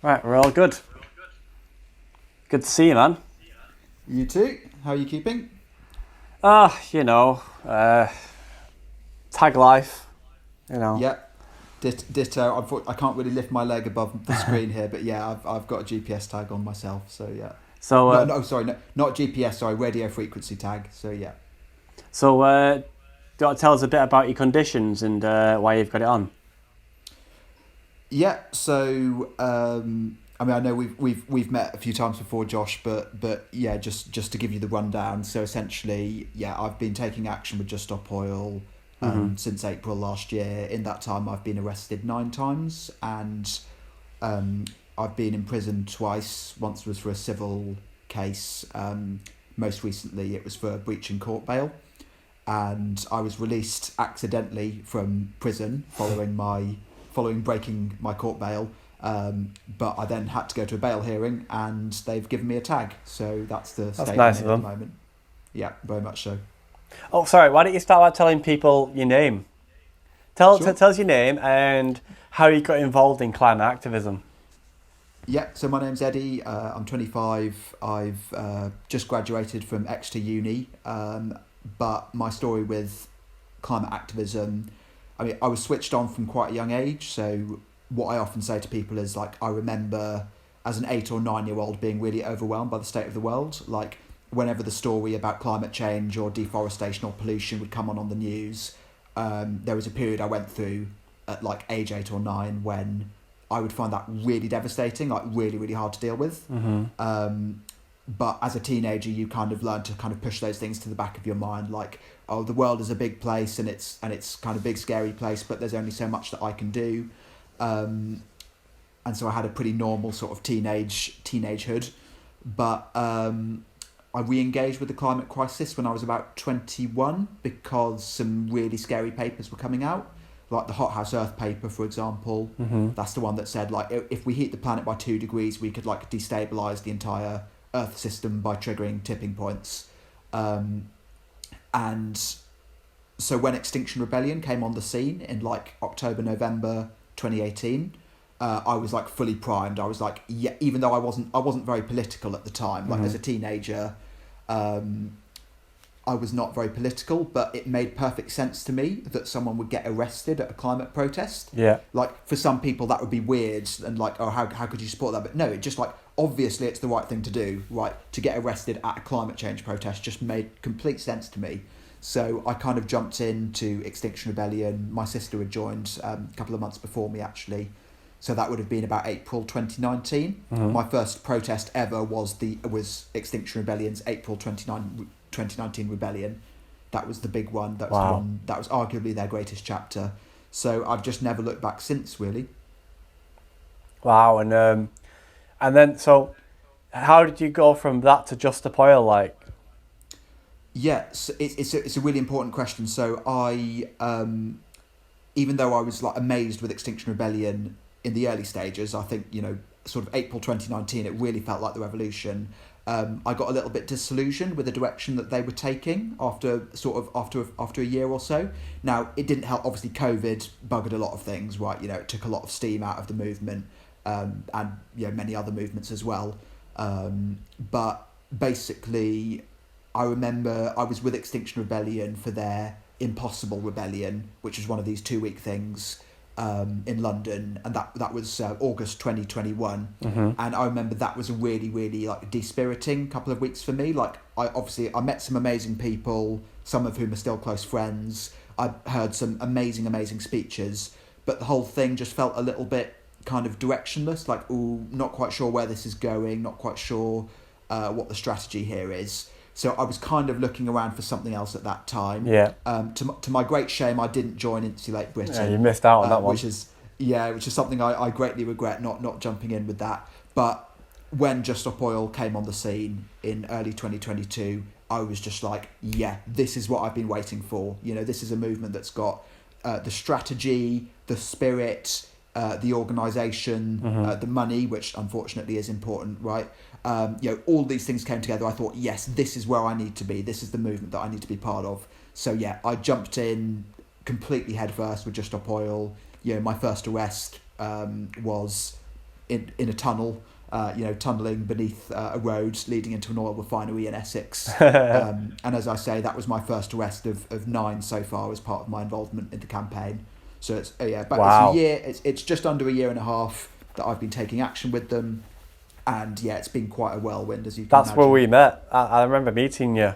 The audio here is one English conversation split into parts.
Right, we're all good. Good to see you, man. You too? How are you keeping? Ah, tag life, you know. Yeah, ditto. I can't really lift my leg above the screen here, but yeah, I've got a GPS tag on myself, so yeah. So, No, uh, no, sorry, no, not GPS. Sorry, radio frequency tag. So yeah. so, do you want to tell us a bit about your conditions and why you've got it on? Yeah. So I mean, I know we've met a few times before, Josh, but yeah, just to give you the rundown. So essentially, yeah, I've been taking action with Just Stop Oil since April last year. In that time, I've been arrested 9 times, and um, I've been in prison twice. Once was for a civil case. Most recently, it was for breaching court bail, and I was released accidentally from prison following breaking my court bail. But I then had to go to a bail hearing, and they've given me a tag. So that's the That's state I'm nice in of at the them. moment. Yeah, very much so. Oh, sorry, why don't you start by telling people your name? Sure. Tell us your name and how you got involved in climate activism. Yeah, so my name's Eddie. I'm 25. I've just graduated from Exeter Uni. But my story with climate activism, I mean, I was switched on from quite a young age. So what I often say to people is like, I remember as an 8 or 9 year old being really overwhelmed by the state of the world. Like whenever the story about climate change or deforestation or pollution would come on the news, there was a period I went through at like age 8 or 9 when I would find that really devastating, like really, really hard to deal with. But as a teenager, you kind of learn to kind of push those things to the back of your mind, like, oh, the world is a big place and it's kind of big, scary place, but there's only so much that I can do. And so I had a pretty normal sort of teenagehood, but I re-engaged with the climate crisis when I was about 21 because some really scary papers were coming out, like the Hothouse Earth paper, for example. That's the one that said like if we heat the planet by 2 degrees, we could like destabilize the entire Earth system by triggering tipping points. And so when Extinction Rebellion came on the scene in like October, November 2018, I was like fully primed. I was like, yeah, even though I wasn't very political at the time, like as a teenager, I was not very political, but it made perfect sense to me that someone would get arrested at a climate protest. Yeah. Like for some people that would be weird and like, oh, how could you support that? But no, it just like obviously it's the right thing to do, right? To get arrested at a climate change protest just made complete sense to me. So I kind of jumped into Extinction Rebellion. My sister had joined a couple of months before me actually. So that would have been about April 2019. My first protest ever was Extinction Rebellion's April 2019 rebellion. That was the big one. That was the Wow. one that was arguably their greatest chapter. So I've just never looked back since, really. Wow. And then, so how did you go from that to Just Stop Oil? Like, Yes, it's a really important question. So even though I was like amazed with Extinction Rebellion in the early stages, I think sort of April 2019, it really felt like the revolution. I got a little bit disillusioned with the direction that they were taking after a year or so. Now it didn't help. Obviously, COVID buggered a lot of things, right? It took a lot of steam out of the movement, and many other movements as well. But basically, I remember I was with Extinction Rebellion for their Impossible Rebellion, which was one of these 2 week things in London, and that was August 2021. And I remember that was a really, really like dispiriting couple of weeks for me. Like I met some amazing people, some of whom are still close friends. I heard some amazing speeches, but the whole thing just felt a little bit kind of directionless. Like, ooh, not quite sure where this is going, not quite sure what the strategy here is. So I was kind of looking around for something else at that time. yeah, To my great shame, I didn't join Insulate yeah, you Britain, missed out on that one. which is something I greatly regret not jumping in with that. But when Just Stop Oil came on the scene in early 2022, I was just like, yeah, this is what I've been waiting for. This is a movement that's got the strategy, the spirit, the organisation, the money, which unfortunately is important, right? All these things came together. I thought, yes, this is where I need to be. This is the movement that I need to be part of. So yeah, I jumped in completely headfirst with Just Stop Oil. My first arrest was in a tunnel, tunnelling beneath a road leading into an oil refinery in Essex. And as I say, that was my first arrest of 9 so far as part of my involvement in the campaign. So it's but Wow. it's a year. It's just under a year and a half that I've been taking action with them, and it's been quite a whirlwind, as you can That's where imagine. we met. I remember meeting you.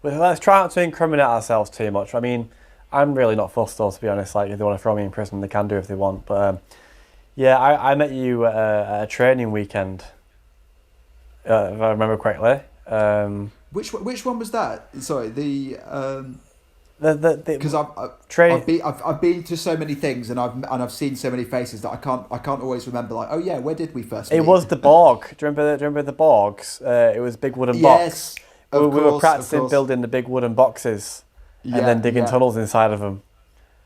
Let's try not to incriminate ourselves too much. I mean, I'm really not fussed though, to be honest. Like, if they want to throw me in prison, they can do if they want. But yeah, I met you at a training weekend, if I remember correctly. Which one was that? Sorry, The because training. I've been to so many things, and I've seen so many faces that I can't always remember. Like, oh yeah, where did we first meet? It was the Borg. Do you remember the Borgs? It was a big wooden box. Yes, of We were course, practicing building the big wooden boxes and then digging tunnels inside of them.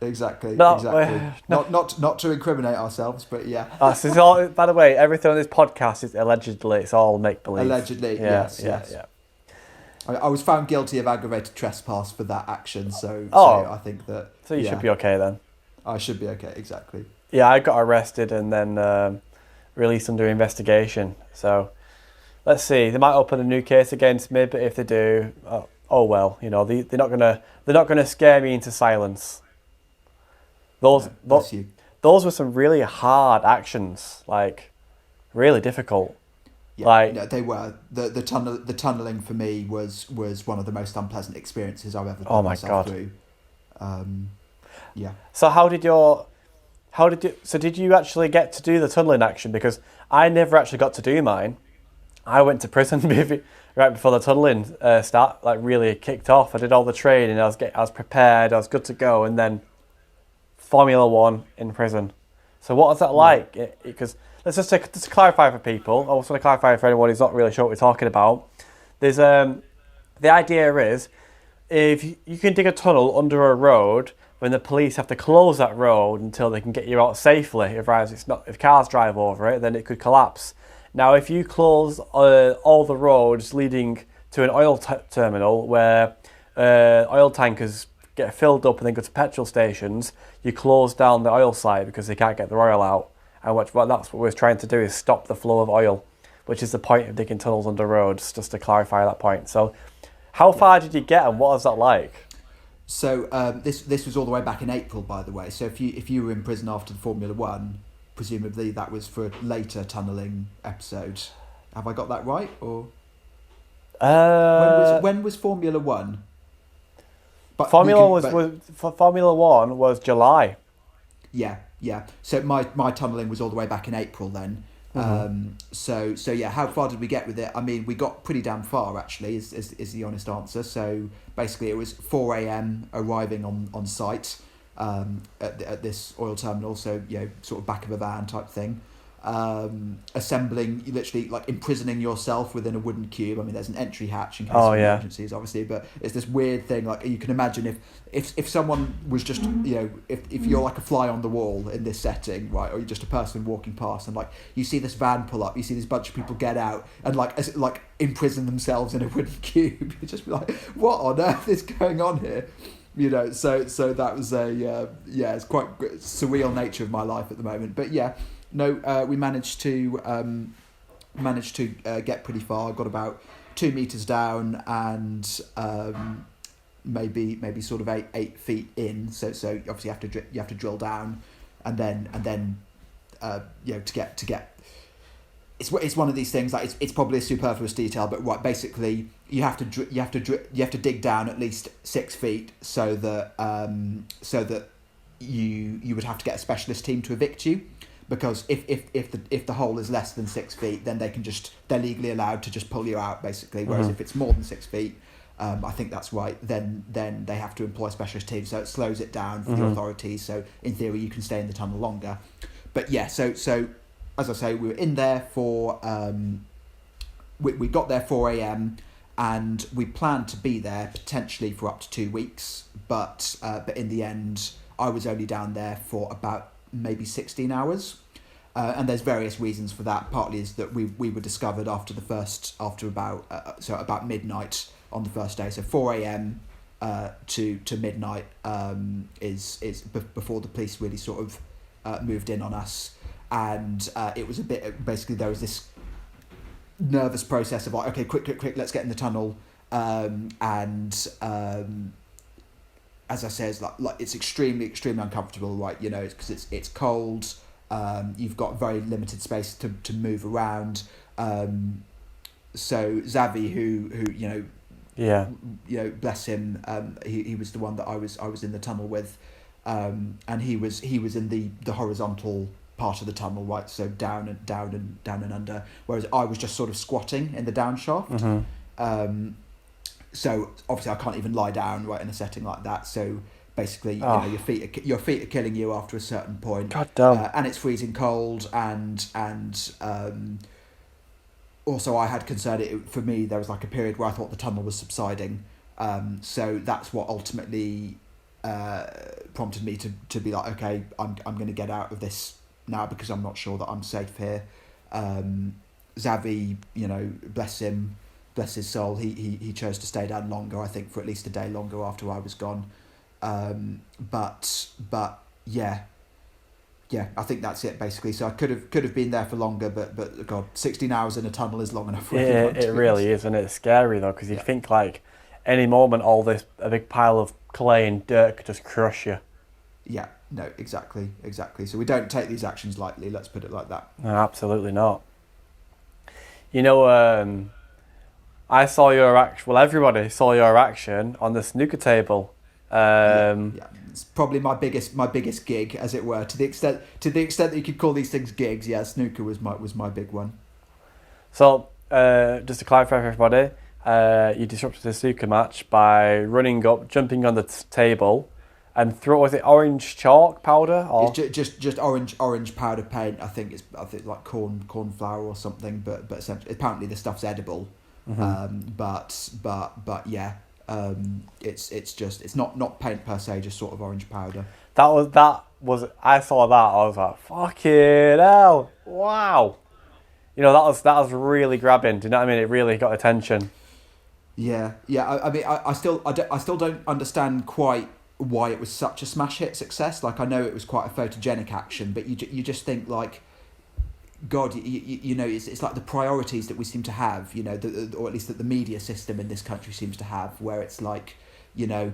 Exactly, No, exactly. no. Not to incriminate ourselves, but yeah. So it's all, by the way, everything on this podcast is allegedly. It's all make believe. Allegedly, yes. I was found guilty of aggravated trespass for that action, so I think that. So you should be okay then. I should be okay, exactly. Yeah, I got arrested and then released under investigation. So let's see. They might open a new case against me, but if they do, oh well. You know, they're not gonna scare me into silence. Those were some really hard actions, like really difficult. Yeah, like no, they were. The tunneling for me was one of the most unpleasant experiences I've ever put myself through. Yeah. So did you actually get to do the tunneling action? Because I never actually got to do mine. I went to prison right before the tunneling really kicked off. I did all the training. I was prepared. I was good to go, and then Formula One in prison. So what was that like? Because let's just clarify for people. I also want to clarify for anyone who's not really sure what we're talking about. There's the idea is if you can dig a tunnel under a road, when the police have to close that road until they can get you out safely. If cars drive over it, then it could collapse. Now, if you close all the roads leading to an oil terminal where oil tankers get filled up and then go to petrol stations, you close down the oil site because they can't get their oil out. And that's what we're trying to do, is stop the flow of oil, which is the point of digging tunnels under roads, just to clarify that point. So how far did you get and what was that like? So this was all the way back in April, by the way. So if you were in prison after the Formula One, presumably that was for a later tunnelling episode. Have I got that right? Or when was Formula One? But Formula One was July. Yeah. So my tunnelling was all the way back in April then. Mm-hmm. So yeah, how far did we get with it? I mean, we got pretty damn far, actually, is the honest answer. So basically it was 4 a.m. arriving on site at this oil terminal, so sort of back of a van type thing. Assembling, literally like imprisoning yourself within a wooden cube. I mean, there's an entry hatch in case of emergencies, obviously, but it's this weird thing. Like, you can imagine if someone was just if you're like a fly on the wall in this setting, right, or you're just a person walking past, and like you see this van pull up, you see this bunch of people get out and like imprison themselves in a wooden cube. You just be like, what on earth is going on here? So that was it's quite surreal nature of my life at the moment. But yeah. No, we managed to get pretty far. Got about 2 meters down and maybe sort of 8 feet in. So obviously you have to drill down, and then to get. It's one of these things, like it's probably a superfluous detail, but right, basically you have to dig down at least 6 feet so that you would have to get a specialist team to evict you. Because if the hole is less than 6 feet, then they're legally allowed to just pull you out, basically. Whereas if it's more than 6 feet, I think that's right, then they have to employ a specialist team, so it slows it down for the authorities. So in theory, you can stay in the tunnel longer. But yeah, so as I say, we were in there for we got there 4 a.m. and we planned to be there potentially for up to 2 weeks, but in the end, I was only down there for about maybe 16 hours, and there's various reasons for that. Partly is that we were discovered after about midnight on the first day. So 4 a.m. to midnight is before the police really sort of moved in on us, and it was a bit, basically there was this nervous process of like, okay, quick, let's get in the tunnel, and as I say, it's like it's extremely uncomfortable, right? You know, because it's cold. You've got very limited space to move around. So Xavi, who bless him, he was the one that I was in the tunnel with, and he was in the horizontal part of the tunnel, right? So down and under, whereas I was just sort of squatting in the down shaft. Mm-hmm. So obviously I can't even lie down, right, in a setting like that. So basically, you know, your feet are killing you after a certain point. God damn. And it's freezing cold, and also I had concern. For me, there was like a period where I thought the tunnel was subsiding. So that's what ultimately prompted me to be like, okay, I'm going to get out of this now because I'm not sure that I'm safe here. Xavi, you know, bless him. Bless his soul, he chose to stay down longer, I think for at least a day longer after I was gone. But yeah, I think that's it basically. So I could have been there for longer, but God, 16 hours in a tunnel is long enough for everyone. It really is, and it's scary though, because you think like any moment a big pile of clay and dirt could just crush you. Yeah, no, exactly. So we don't take these actions lightly, let's put it like that. No, absolutely not. You know, I saw your action. Well, everybody saw your action on the snooker table. It's probably my biggest gig, as it were, to the extent that you could call these things gigs. Yeah, snooker was my big one. So, just to clarify for everybody, you disrupted the snooker match by running up, jumping on the table, and was it orange chalk powder or it's just orange powder paint? I think like corn flour or something. But essentially, apparently the stuff's edible. Mm-hmm. But yeah, it's not paint per se, just sort of orange powder. That was I saw that, I was like, fucking hell, wow. You know, that was really grabbing. Do you know what I mean? It really got attention. Yeah. I mean, I still don't understand quite why it was such a smash hit success. Like, I know it was quite a photogenic action, but you just think like, God, you know, it's like the priorities that we seem to have, you know, or at least that the media system in this country seems to have, where it's like, you know,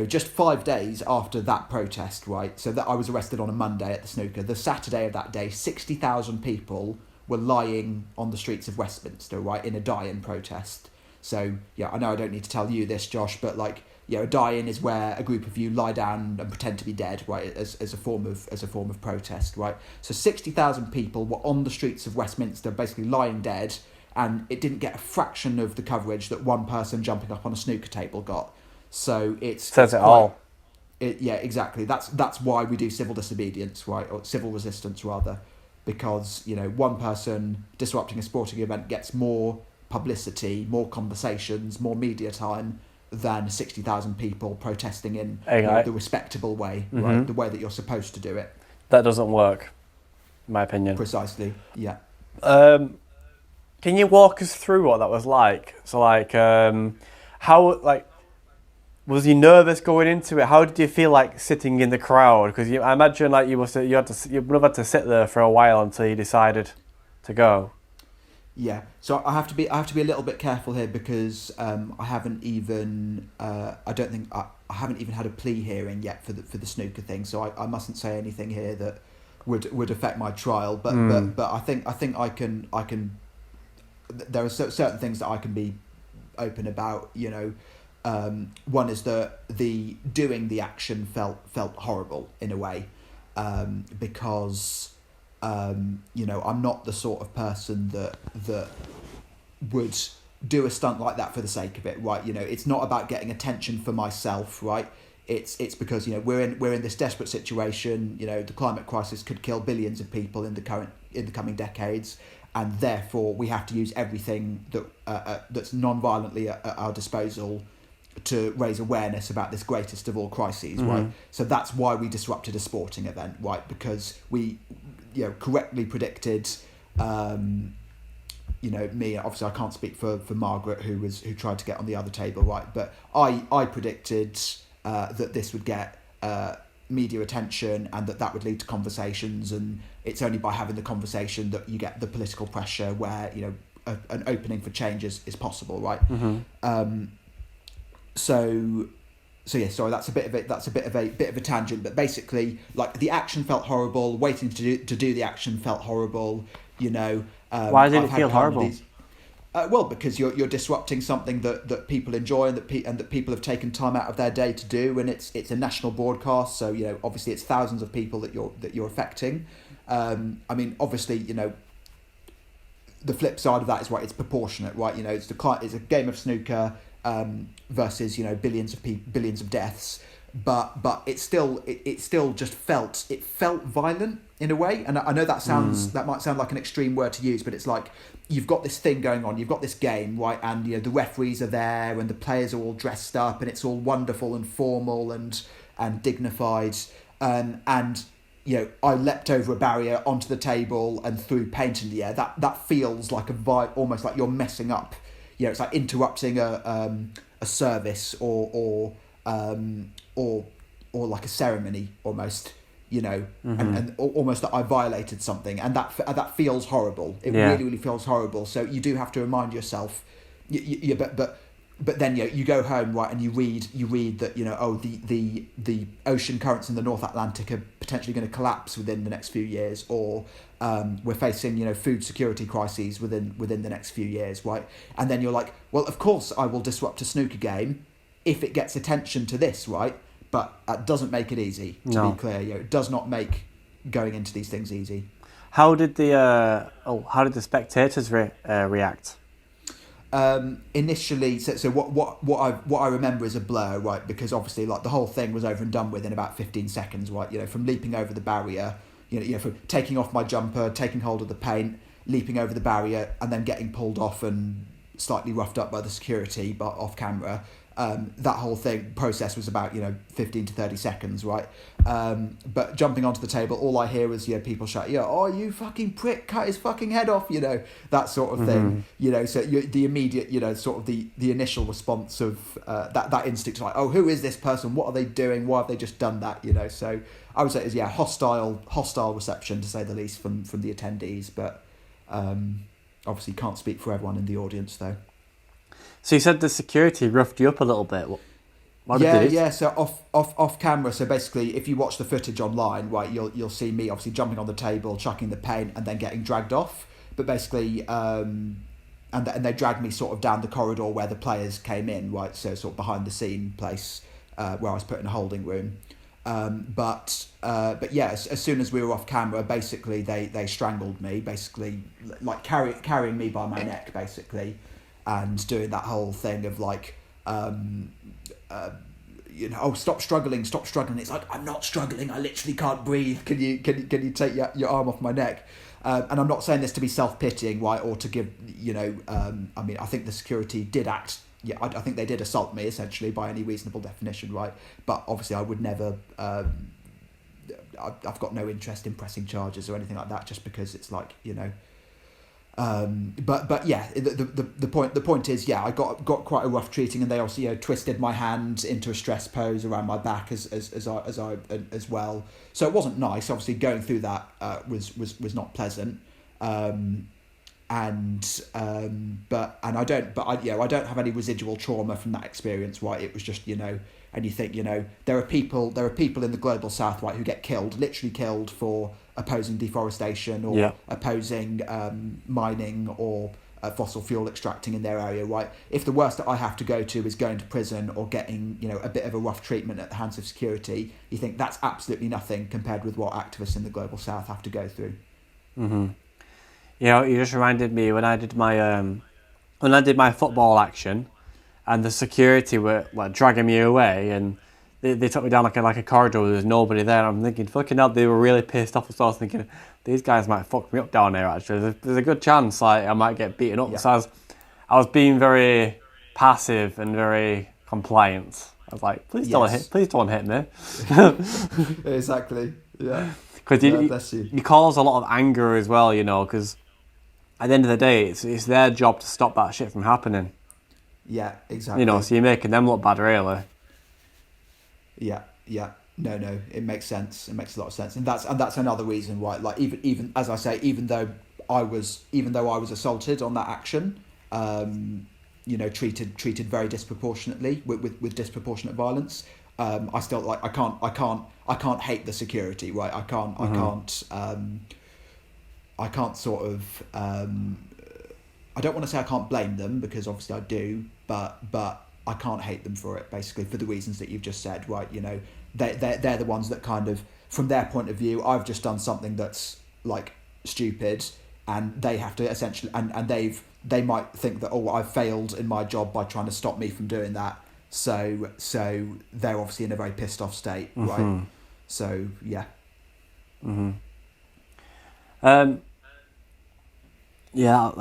just 5 days after that protest, right? So that I was arrested on a Monday at the snooker. The Saturday of that day, 60,000 people were lying on the streets of Westminster, right, in a die-in protest. So yeah, I know I don't need to tell you this, Josh, but like, you know, a die-in is where a group of you lie down and pretend to be dead, right, as a form of protest, right? So 60,000 people were on the streets of Westminster, basically lying dead, and it didn't get a fraction of the coverage that one person jumping up on a snooker table got. So says it all. Yeah, exactly. That's why we do civil disobedience, right, or civil resistance rather, because, you know, one person disrupting a sporting event gets more publicity, more conversations, more media time than 60,000 people protesting in the respectable way, mm-hmm. right? The way that you're supposed to do it. That doesn't work, in my opinion. Precisely, yeah. Can you walk us through what that was like? So, like, how, like, was you nervous going into it? How did you feel like sitting in the crowd? Because I imagine like you would have had to sit there for a while until you decided to go. Yeah, so I have to be a little bit careful here because I haven't even I haven't even had a plea hearing yet for the snooker thing, so I mustn't say anything here that would affect my trial. But I think I can. There are certain things that I can be open about. You know, one is that the doing the action felt horrible in a way, because. You know, I'm not the sort of person that would do a stunt like that for the sake of it, right? You know, it's not about getting attention for myself, right? It's because, you know, we're in this desperate situation. You know, the climate crisis could kill billions of people in the coming decades, and therefore we have to use everything that's non-violently at our disposal to raise awareness about this greatest of all crises, mm-hmm. right? So that's why we disrupted a sporting event, right? Because we, you know, correctly predicted, you know, me, obviously I can't speak for Margaret who tried to get on the other table, right? But I predicted that this would get media attention, and that would lead to conversations, and it's only by having the conversation that you get the political pressure where, you know, an opening for change is possible, right? So yeah, sorry, that's a bit of a tangent, but basically, like, the action felt horrible. Waiting to do the action felt horrible. You know, why did it feel horrible? Well, because you're disrupting something that people enjoy and that people have taken time out of their day to do, and it's a national broadcast, so, you know, obviously it's thousands of people that you're affecting. I mean, obviously, you know, the flip side of that is, right, it's proportionate, right? You know, it's a game of snooker versus, you know, billions of deaths, but it still just felt violent in a way. And I know that might sound like an extreme word to use, but it's like, you've got this thing going on, you've got this game, right, and, you know, the referees are there and the players are all dressed up and it's all wonderful and formal and dignified, and, you know, I leapt over a barrier onto the table and threw paint in the air. That feels like almost like you're messing up. You know, it's like interrupting a service or like a ceremony almost. You know, and almost that I violated something, and that feels horrible. It really feels horrible. So you do have to remind yourself. But then, you know, you go home, right, and you read that, you know, oh, the ocean currents in the North Atlantic are potentially going to collapse within the next few years, or we're facing, you know, food security crises within the next few years, right? And then you're like, well, of course I will disrupt a snooker game if it gets attention to this, right? But that doesn't make it easy, to be clear. You know, it does not make going into these things easy. How did the spectators react? Initially, so what I remember is a blur, right? Because obviously, like, the whole thing was over and done with in about 15 seconds, right? You know, from leaping over the barrier, you know, from taking off my jumper, taking hold of the paint, leaping over the barrier, and then getting pulled off and slightly roughed up by the security, but off camera. That whole process was about, you know, 15 to 30 seconds, right? But jumping onto the table, all I hear is, you know, people shout, "Yeah, oh, you fucking prick, cut his fucking head off," you know, that sort of thing. You know, so the immediate, you know, sort of the initial response of that instinct, like, oh, who is this person? What are they doing? Why have they just done that? You know, so I would say it's hostile reception, to say the least, from the attendees, but obviously can't speak for everyone in the audience though. So you said the security roughed you up a little bit. What did they do? Yeah. So off camera. So basically, if you watch the footage online, right, you'll see me obviously jumping on the table, chucking the paint, and then getting dragged off. But basically, and they dragged me sort of down the corridor where the players came in, right? So sort of behind the scene place where I was put in a holding room. But yeah, as soon as we were off camera, basically they strangled me, basically like carrying me by my neck, basically. And doing that whole thing of like, you know, oh, stop struggling. It's like, I'm not struggling. I literally can't breathe. Can you take your arm off my neck? And I'm not saying this to be self-pitying, right, or to give, you know, I mean, I think the security did act. Yeah, I think they did assault me, essentially, by any reasonable definition, right? But obviously, I would never. I've got no interest in pressing charges or anything like that, just because it's like, you know. But yeah, the point is, yeah, I got quite a rough treating, and they also, you know, twisted my hand into a stress pose around my back as well. So it wasn't nice. Obviously, going through that was not pleasant. I don't have any residual trauma from that experience, right? It was just, you know, and you think, you know, there are people in the global south, right, who get literally killed for opposing deforestation or opposing mining or fossil fuel extracting in their area, right? If the worst that I have to go to is going to prison or getting, you know, a bit of a rough treatment at the hands of security, you think that's absolutely nothing compared with what activists in the global south have to go through. You know, you just reminded me when I did my football action, and the security were like dragging me away, and they took me down like a corridor where there's nobody there. I'm thinking, fucking hell, they were really pissed off. So I was thinking, these guys might fuck me up down here. Actually, there's a good chance like I might get beaten up. Yeah. So I was being very passive and very compliant. I was like, please don't hit me. Exactly. Yeah. Because you cause a lot of anger as well, you know. Because at the end of the day, it's their job to stop that shit from happening. Yeah, exactly. You know, so you're making them look bad, really. Yeah. No, it makes sense. It makes a lot of sense, and that's another reason why, like, even as I say, even though I was assaulted on that action, treated very disproportionately with disproportionate violence. I still, like, I can't hate the security, right? I can't sort of, I don't want to say I can't blame them, because obviously I do, but I can't hate them for it, basically, for the reasons that you've just said, right? They're the ones that kind of, from their point of view, I've just done something that's, like, stupid, and they have to essentially, and they might think that, oh, I've failed in my job by trying to stop me from doing that. So they're obviously in a very pissed off state, right? So yeah. Yeah,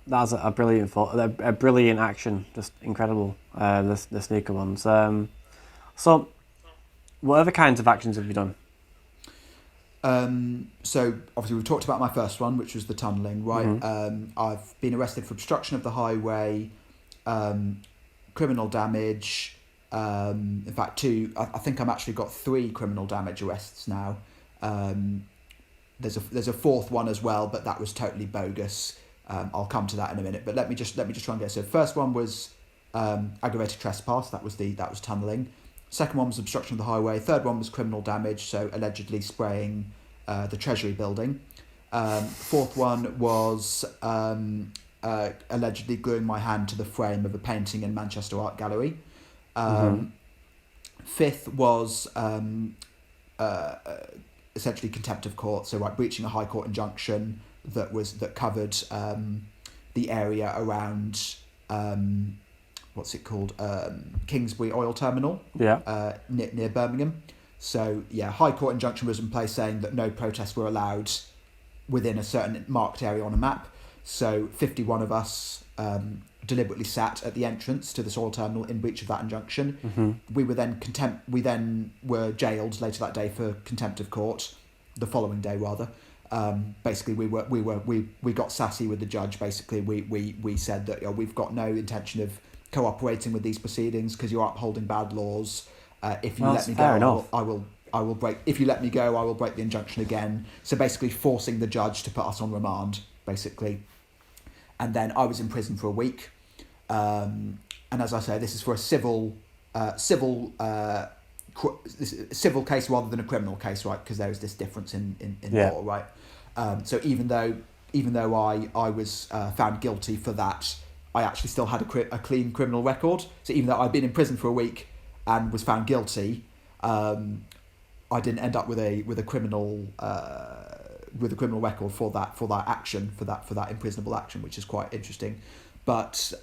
that's a brilliant thought, a brilliant action, just incredible. The sneaker ones. So, what other kinds of actions have you done? So obviously we've talked about my first one, which was the tunnelling, right? I've been arrested for obstruction of the highway, criminal damage. In fact, I think I'm actually got 3 criminal damage arrests now. There's a fourth one as well, but that was totally bogus. I'll come to that in a minute. But let me just try and get. So first one was aggravated trespass. That was tunnelling. Second one was obstruction of the highway. Third one was criminal damage, so allegedly spraying the Treasury building. Fourth one was allegedly gluing my hand to the frame of a painting in Manchester Art Gallery. Fifth was essentially contempt of court, so like breaching a High Court injunction that covered the area around what's it called, Kingsbury Oil Terminal, near Birmingham. So yeah, High Court injunction was in place saying that no protests were allowed within a certain marked area on a map. So 51 of us deliberately sat at the entrance to this oil terminal in breach of that injunction. We were then were jailed later that day for contempt of court, the following day rather. Basically, we got sassy with the judge. Basically, we said that we've got no intention of cooperating with these proceedings because you're upholding bad laws. If you let me go, I will break. If you let me go, I will break the injunction again. So basically, forcing the judge to put us on remand, basically. And then I was in prison for a week. And as I say, this is for a civil case rather than a criminal case, right? Because there is this difference in law, right? So even though I was found guilty for that, I actually still had a clean criminal record. So even though I'd been in prison for a week and was found guilty, I didn't end up with a criminal record for that action, for that imprisonable action, which is quite interesting. But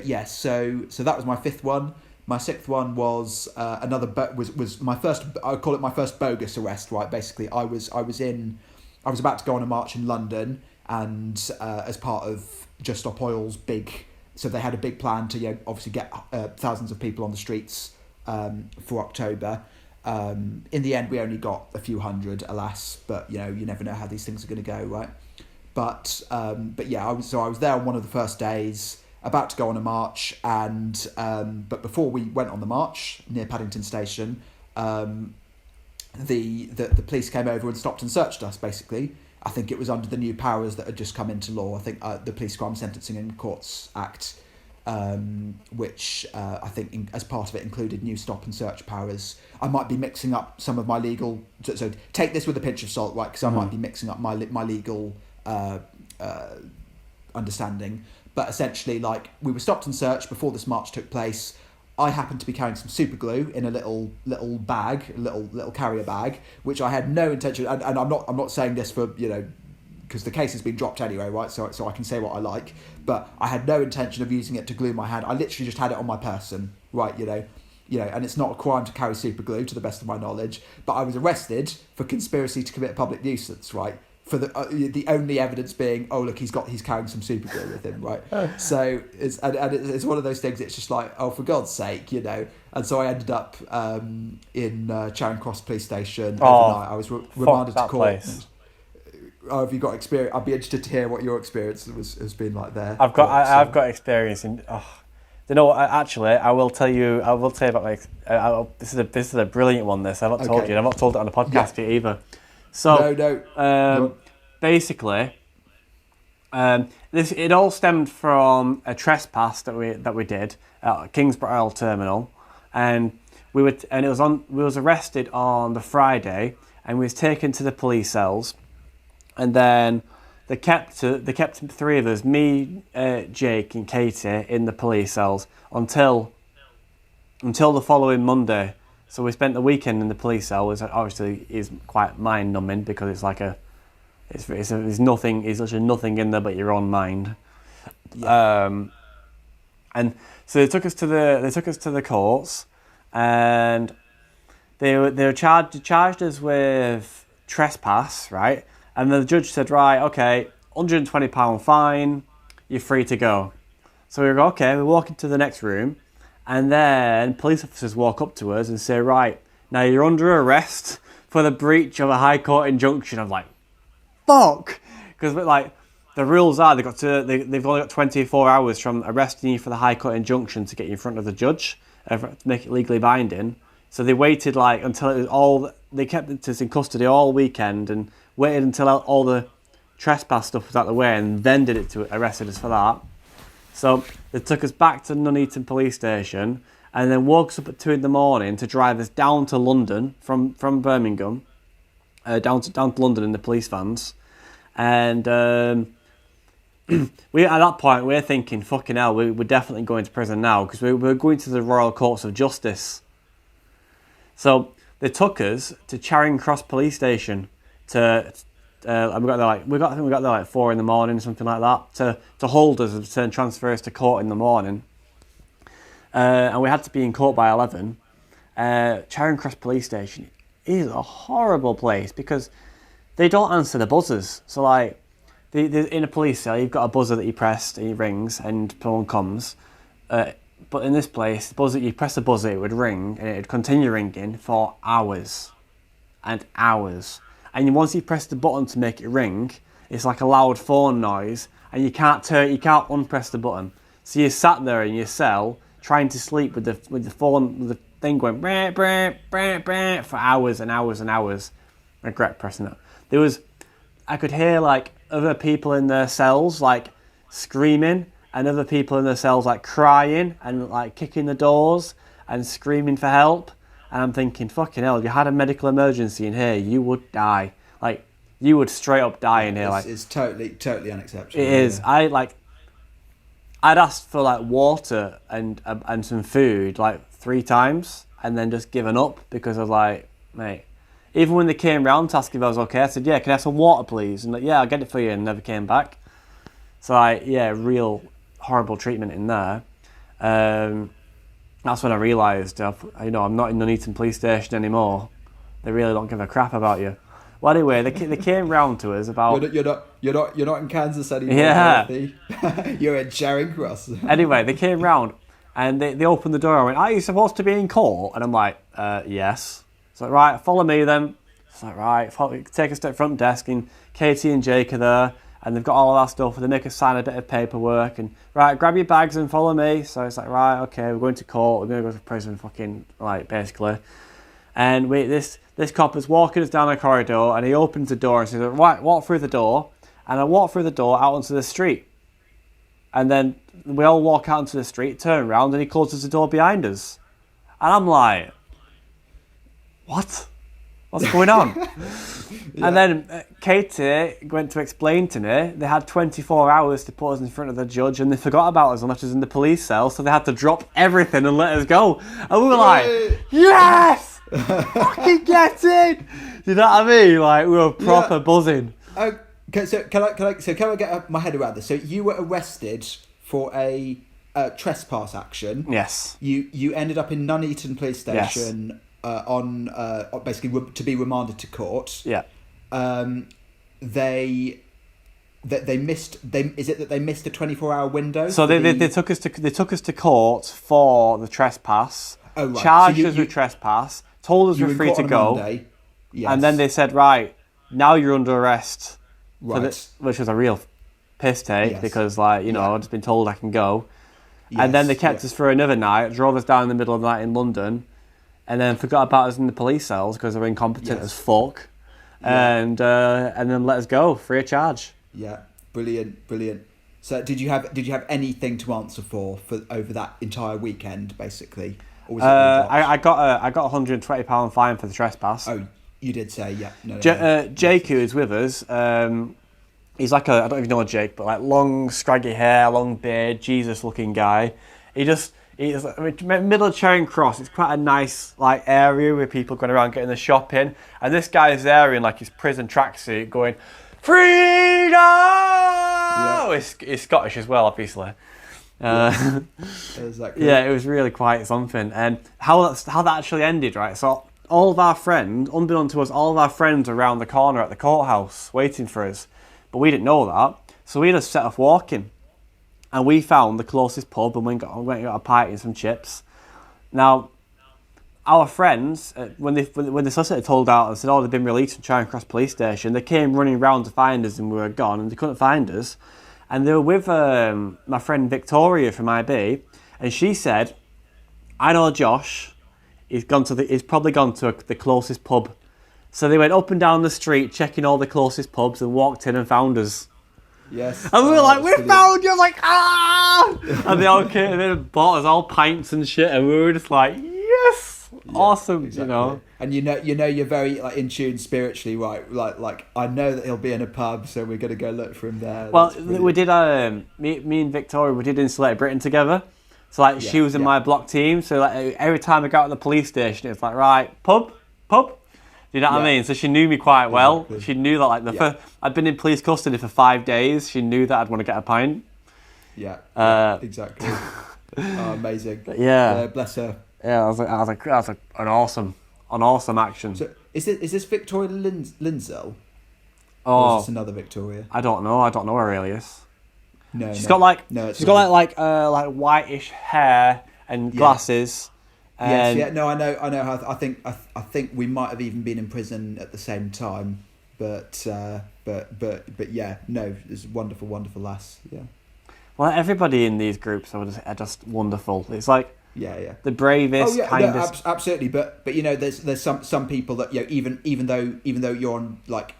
yes, so that was my fifth one. My sixth one was was my first. I call it my first bogus arrest. Right, basically, I was about to go on a march in London, and as part of Just Stop Oil's big, so they had a big plan to obviously get thousands of people on the streets for October. In the end, we only got a few hundred, alas. But you never know how these things are going to go, right? But yeah, I was there on one of the first days, about to go on a march, and but before we went on the march near Paddington Station, the police came over and stopped and searched us. Basically, I think it was under the new powers that had just come into law. I think the Police Crime Sentencing and Courts Act, which I think as part of it included new stop and search powers. I might be mixing up some of my legal, so take this with a pinch of salt, right? Because I might be mixing up my legal understanding. But essentially, like, we were stopped and searched before this march took place. I happened to be carrying some super glue in a little bag, a little carrier bag, which I had no intention. And I'm not saying this for because the case has been dropped anyway, right? So I can say what I like. But I had no intention of using it to glue my hand. I literally just had it on my person, right? And it's not a crime to carry super glue, to the best of my knowledge. But I was arrested for conspiracy to commit public nuisance, right? For the only evidence being, oh look, he's carrying some super glue with him, right? So it's one of those things. It's just like, oh, for God's sake, And so I ended up in Charing Cross Police Station overnight. I was remanded to court. Oh, have you got experience? I'd be interested to hear what your experience has been like there. I've got experience in You know what? Actually, I will tell you. I will tell you about this is a brilliant one. This I've not told you. I've not told it on the podcast yet either. So no. Basically, it all stemmed from a trespass that we did at Kingsborough Oil Terminal, and we was arrested on the Friday, and we was taken to the police cells, and then they kept three of us, me, Jake, and Katie, in the police cells until the following Monday. So we spent the weekend in the police cell, which obviously is quite mind numbing because it's like there's nothing, there's literally nothing in there but your own mind. Yeah. And so they took us to the courts, and they charged us with trespass, right? And the judge said, right, okay, £120 fine, you're free to go. So we go, okay, we walk into the next room, and then police officers walk up to us and say, right, now you're under arrest for the breach of a High Court injunction. I'm like, fuck! Because like the rules are they've only got 24 hours from arresting you for the High Court injunction to get you in front of the judge, to make it legally binding. So they waited like until it was they kept us in custody all weekend and waited until all the trespass stuff was out of the way, and then arrested us for that. So they took us back to Nuneaton police station, and then woke us up at 2 a.m. to drive us down to London from Birmingham, down to London in the police vans. And we at that point we're thinking, fucking hell, we're definitely going to prison now, because we're going to the Royal Courts of Justice. So they took us to Charing Cross police station and we got there like 4 a.m, something like that, to hold us and transfer us to court in the morning. And we had to be in court by 11. Charing Cross police station is a horrible place because they don't answer the buzzers. So like, in a police cell, you've got a buzzer that you press and it rings and someone comes. But in this place, you press the buzzer, it would ring, and it would continue ringing for hours and hours. And once you press the button to make it ring, it's like a loud phone noise, and you can't unpress the button. So you're sat there in your cell trying to sleep with the thing going brah, brah, brah, brah, for hours and hours and hours. I regret pressing it. I could hear like other people in their cells like screaming, and other people in their cells like crying and like kicking the doors and screaming for help. And I'm thinking, fucking hell, if you had a medical emergency in here, you would die. Like, you would straight up die in here. It's totally unacceptable. It is. Yeah. I'd asked for like water and some food like 3 times, and then just given up because I was like, mate. Even when they came round to ask if I was okay, I said, yeah, can I have some water, please? And like, yeah, I'll get it for you, and never came back. So real horrible treatment in there. That's when I realised, I'm not in Nuneaton police station anymore. They really don't give a crap about you. Well, anyway, they came round to us about. You're not in Kansas anymore. Yeah. You're in Charing Cross. Anyway, they came round and they opened the door. I went, "Are you supposed to be in court?" And I'm like, "Yes." It's like, right, follow me then. It's like, right, take us to the front desk, and Katie and Jake are there. And they've got all of our stuff, and they make us sign a bit of paperwork, and right, grab your bags and follow me. So it's like, right, okay, we're going to court, we're going to go to prison, fucking, like, basically. And this cop is walking us down the corridor, and he opens the door and says, right, walk through the door. And I walk through the door out onto the street. And then we all walk out onto the street, turn around, and he closes the door behind us. And I'm like, what? What's going on? Yeah. And then Katie went to explain to me they had 24 hours to put us in front of the judge, and they forgot about us and left us in the police cell, so they had to drop everything and let us go. And we were like, yes! Fucking get in! You know what I mean? Like, we were proper buzzing. Okay, so can I get my head around this? So you were arrested for a trespass action. Yes. You ended up in Nuneaton police station. Yes. Basically to be remanded to court. Yeah. They missed a 24-hour window? So they took us to court for the trespass. Oh, right. Charged us with trespass. Told us we're free to go. Yes. And then they said, right, now you're under arrest. Right. Which was a real piss take, because I'd just been told I can go. And then they Yes, kept us for another night, drove us down in the middle of the night in London, and then forgot about us in the police cells because they were incompetent as fuck. And then let us go free of charge. Yeah, brilliant. So did you have anything to answer for over that entire weekend, basically? Or was it all drops? I got £120 fine for the trespass. Oh, you did say, yeah. No. Jake, who is with us, he's like I don't even know Jake, but like long, scraggy hair, long beard, Jesus-looking guy. He's middle of Charing Cross. It's quite a nice like area where people going around getting the shopping, and this guy's there in like his prison tracksuit, going, "Freedom!" Yeah. He's Scottish as well, obviously. Exactly. Yeah, it was really quite something. And how that actually ended, right? So all of our friends, unbeknown to us, all of our friends were around the corner at the courthouse waiting for us, but we didn't know that. So we just set off walking. And we found the closest pub and went and got a pint and some chips. Now, our friends, when the solicitor told out and said, "Oh, they've been released from Charing Cross Police Station," they came running round to find us and we were gone and they couldn't find us. And they were with my friend Victoria from IB, and she said, "I know Josh. He's probably gone to the closest pub." So they went up and down the street checking all the closest pubs and walked in and found us. Yes. And we were like, "We found you!" I was like, "Ah!" And they all came and they bought us all pints and shit, and we were just like, "Yes, awesome!" Exactly. You know. And you know you're very like in tune spiritually, right? Like I know that he'll be in a pub, so we're gonna go look for him there. Well, we did. Me and Victoria, we did Insulate Britain together. So like, she was in my block team. So like, every time I got to the police station, it's like, right, pub. You know what I mean? So she knew me quite well. Exactly. She knew that like I'd been in police custody for 5 days. She knew that I'd want to get a pint. Yeah. Exactly. Amazing. Yeah. Bless her. Yeah, I was like, that's an awesome action. So is this Victoria Lindsell? Oh, or is this another Victoria? I don't know her alias. No. She's got like whitish hair and glasses. Yes, yeah, no, I know how. I think we might have even been in prison at the same time, but yeah, no, it's a wonderful lass. Yeah. Well, everybody in these groups are just wonderful. It's like the bravest, kindest. No, absolutely. But you know, there's some people that, you know, even though you're on like.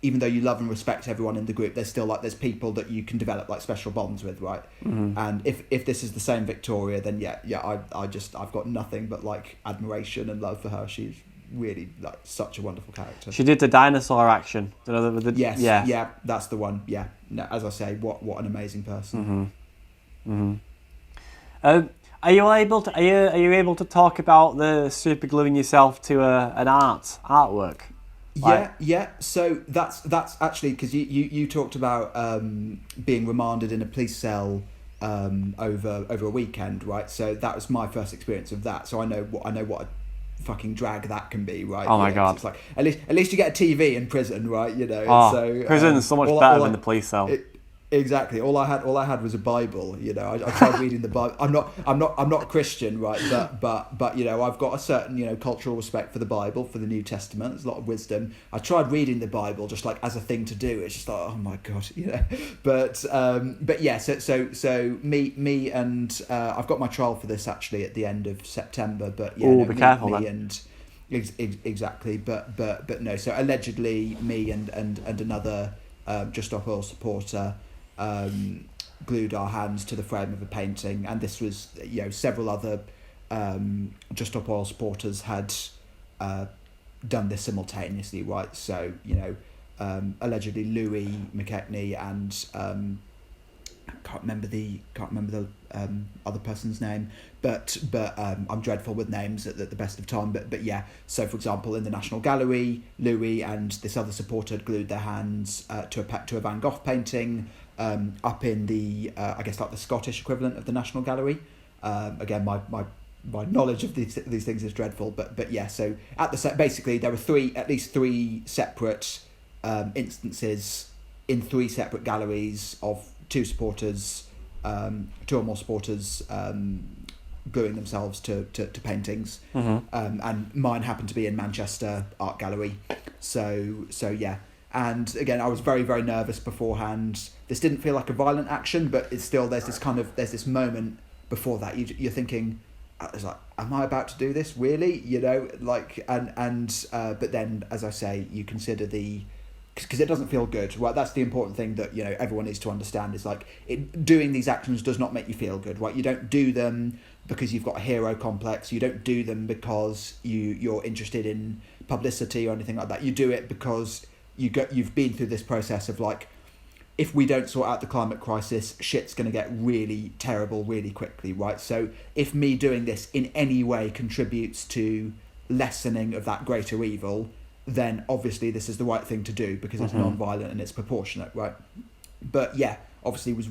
Even though you love and respect everyone in the group, there's people that you can develop like special bonds with, right? Mm-hmm. And if this is the same Victoria, then I've got nothing but like admiration and love for her. She's really like such a wonderful character. She did the dinosaur action. Yeah, that's the one. Yeah, no, as I say, what an amazing person. Mm-hmm. Mm-hmm. Are you able to talk about the super gluing yourself to an artwork? Yeah. So that's actually because you talked about being remanded in a police cell over a weekend, right? So that was my first experience of that. So I know what a fucking drag that can be, right? Oh my god! It's like at least you get a TV in prison, right? You know. Oh, prison's so much better than the police cell. Exactly. All I had was a Bible. You know, I tried reading the Bible. I'm not a Christian, right? But you know, I've got a certain, you know, cultural respect for the Bible, for the New Testament. There's a lot of wisdom. I tried reading the Bible just like as a thing to do. It's just like, oh my god, you know. But yeah. So me and I've got my trial for this actually at the end of September. But yeah, be careful then. Exactly. But no. So allegedly, me and another Just Stop Oil supporter. Glued our hands to the frame of a painting, and this was, you know, several other Just Stop Oil supporters had done this simultaneously, right? So, you know, allegedly Louis McKechnie and can't remember the other person's name, but I'm dreadful with names at the best of time. But yeah, so for example, in the National Gallery, Louis and this other supporter had glued their hands to a Van Gogh painting. Up in the I guess like the Scottish equivalent of the National Gallery. Again, my knowledge of these things is dreadful, but yeah. So basically there were at least three separate instances in three separate galleries of two or more supporters gluing themselves to paintings. Mm-hmm. And mine happened to be in Manchester Art Gallery. So yeah. And again, I was very, very nervous beforehand. This didn't feel like a violent action, but it's still, there's this moment before that. You're thinking, I was like, am I about to do this really? But then, as I say, you consider because it doesn't feel good. Right, that's the important thing that everyone needs to understand is like doing these actions does not make you feel good. Right, you don't do them because you've got a hero complex. You don't do them because you're interested in publicity or anything like that. You do it because you've been through this process of like, if we don't sort out the climate crisis, shit's going to get really terrible really quickly, right? So if me doing this in any way contributes to lessening of that greater evil, then obviously this is the right thing to do because it's non-violent and it's proportionate, right? But yeah, obviously was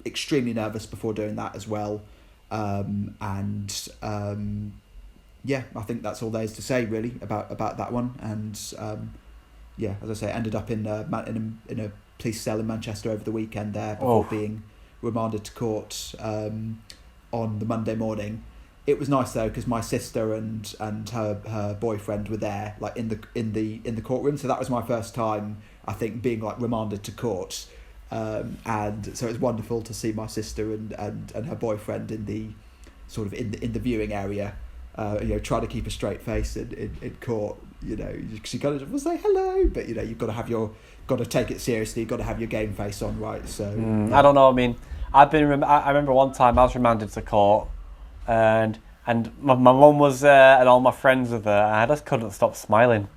extremely nervous before doing that as well. Yeah, I think that's all there is to say really about that one. And yeah, as I say, ended up in a police cell in Manchester over the weekend there before being remanded to court on the Monday morning. It was nice though because my sister and her boyfriend were there, like in the courtroom. So that was my first time, I think, being like remanded to court, and so it was wonderful to see my sister and her boyfriend in the sort of in the viewing area, trying to keep a straight face in court. She kind of will say hello, but you've got to take it seriously. You've got to have your game face on, right? So I don't know. I mean, I remember one time I was remanded to court, and my mum was there and all my friends were there, and I just couldn't stop smiling.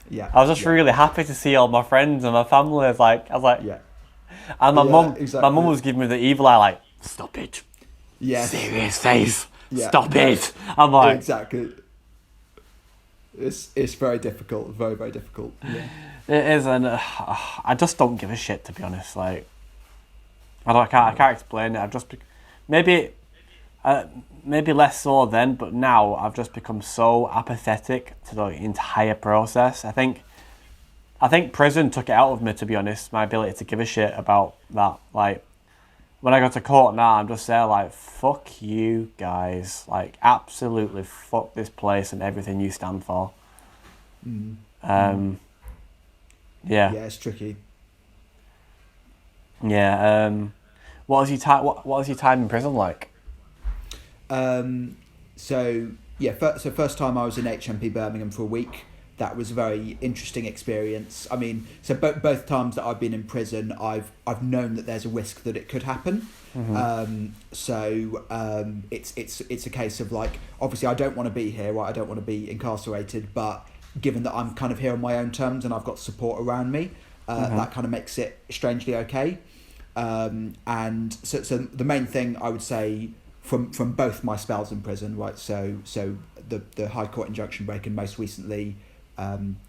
Yeah, I was just really happy to see all my friends and my family. I was like, yeah. And my mum was giving me the evil eye, like, stop it. Yes. Serious face. Yeah. Stop it. I'm like, exactly. It's very difficult, very, very difficult. Yeah. It is, and I just don't give a shit, to be honest. Like, I can't explain it. I've just maybe less so then, but now I've just become so apathetic to the entire process. I think prison took it out of me, to be honest. My ability to give a shit about that. Like, when I go to court now, I'm just there like, fuck you guys. Like, absolutely fuck this place and everything you stand for. Yeah. Yeah, it's tricky. Yeah. What was your time in prison like? First time I was in HMP Birmingham for a week. That was a very interesting experience. I mean, so both times that I've been in prison, I've known that there's a risk that it could happen. It's a case of like, obviously I don't want to be here, right? I don't want to be incarcerated, but given that I'm kind of here on my own terms and I've got support around me, that kind of makes it strangely okay. And so the main thing I would say from both my spells in prison, right? So the High Court injunction break and most recently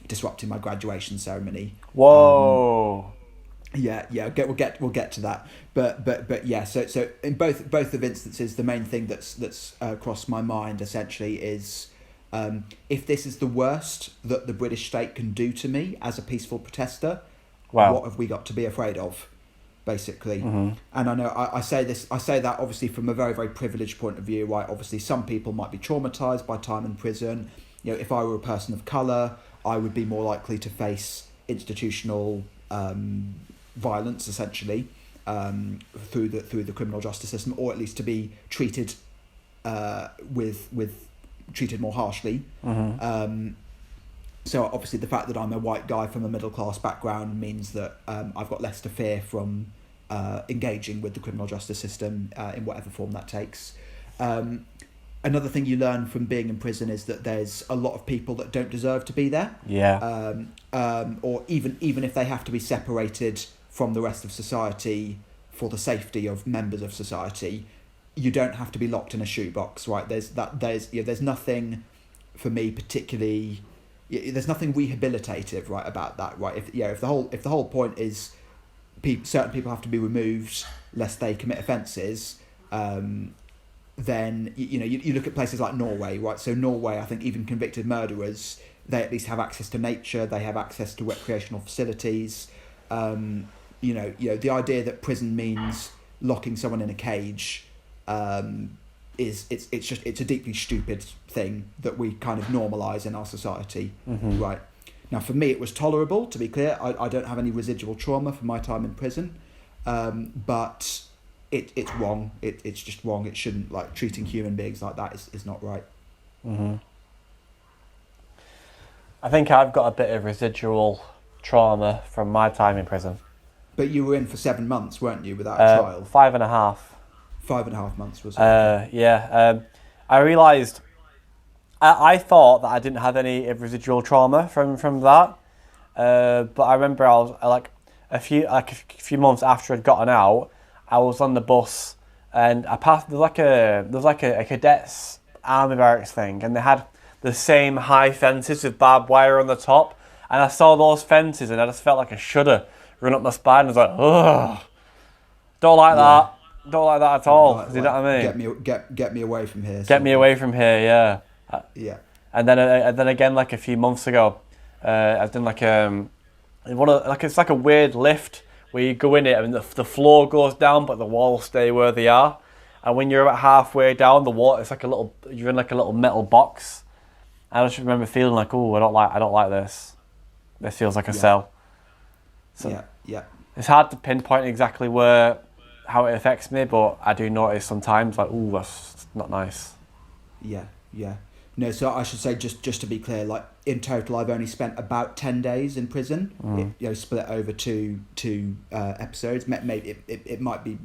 disrupting my graduation ceremony. Whoa. We'll get to that. But yeah. So in both of instances, the main thing that's crossed my mind essentially is if this is the worst that the British state can do to me as a peaceful protester, what have we got to be afraid of? Basically. And I know I say that obviously from a very, very privileged point of view, right? Obviously some people might be traumatized by time in prison. If I were a person of colour, I would be more likely to face institutional violence, essentially, through the criminal justice system, or at least to be treated treated more harshly. So obviously the fact that I'm a white guy from a middle class background means that I've got less to fear from engaging with the criminal justice system in whatever form that takes. Another thing you learn from being in prison is that there's a lot of people that don't deserve to be there. Yeah. Or even if they have to be separated from the rest of society for the safety of members of society, you don't have to be locked in a shoebox, right? There's nothing for me particularly. There's nothing rehabilitative, right, about that, right? If the whole point is certain people have to be removed lest they commit offences, then you look at places like Norway, right? So Norway, I think even convicted murderers, they at least have access to nature, they have access to recreational facilities. The idea that prison means locking someone in a cage it's a deeply stupid thing that we kind of normalise in our society, right? Now, for me, it was tolerable. To be clear, I don't have any residual trauma from my time in prison, but it's wrong. It's just wrong. It shouldn't, like, treating human beings like that is not right. Mm-hmm. I think I've got a bit of residual trauma from my time in prison. But you were in for 7 months, weren't you, without a trial? 5.5. 5.5 months was it? Yeah. I realised I thought that I didn't have any residual trauma from that, but I remember I was a few months after I'd gotten out, I was on the bus and I passed. There was like a cadets army barracks thing, and they had the same high fences with barbed wire on the top, and I saw those fences and I just felt like a shudder run up my spine. I was like, ugh, don't like that. Don't like that at all. Like, you know what I mean? Get me away from here. Get me away from here, yeah. Yeah. And then again, like a few months ago, I've done it's like a weird lift where you go in it and the floor goes down, but the walls stay where they are. And when you're about halfway down, the wall, it's like you're in like a little metal box. I just remember feeling like, oh, I don't like this. This feels like a cell. So yeah. It's hard to pinpoint exactly how it affects me, but I do notice sometimes like, ooh, that's not nice. Yeah. No, so I should say, just to be clear, like, in total, I've only spent about 10 days in prison. Split over two episodes. Maybe it might be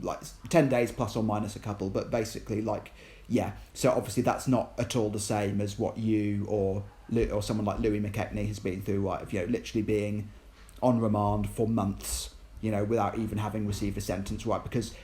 like 10 days plus or minus a couple, but basically, like, yeah. So obviously that's not at all the same as what you or someone like Louis McKechnie has been through, right? Of, literally being on remand for months, without even having received a sentence, right? Because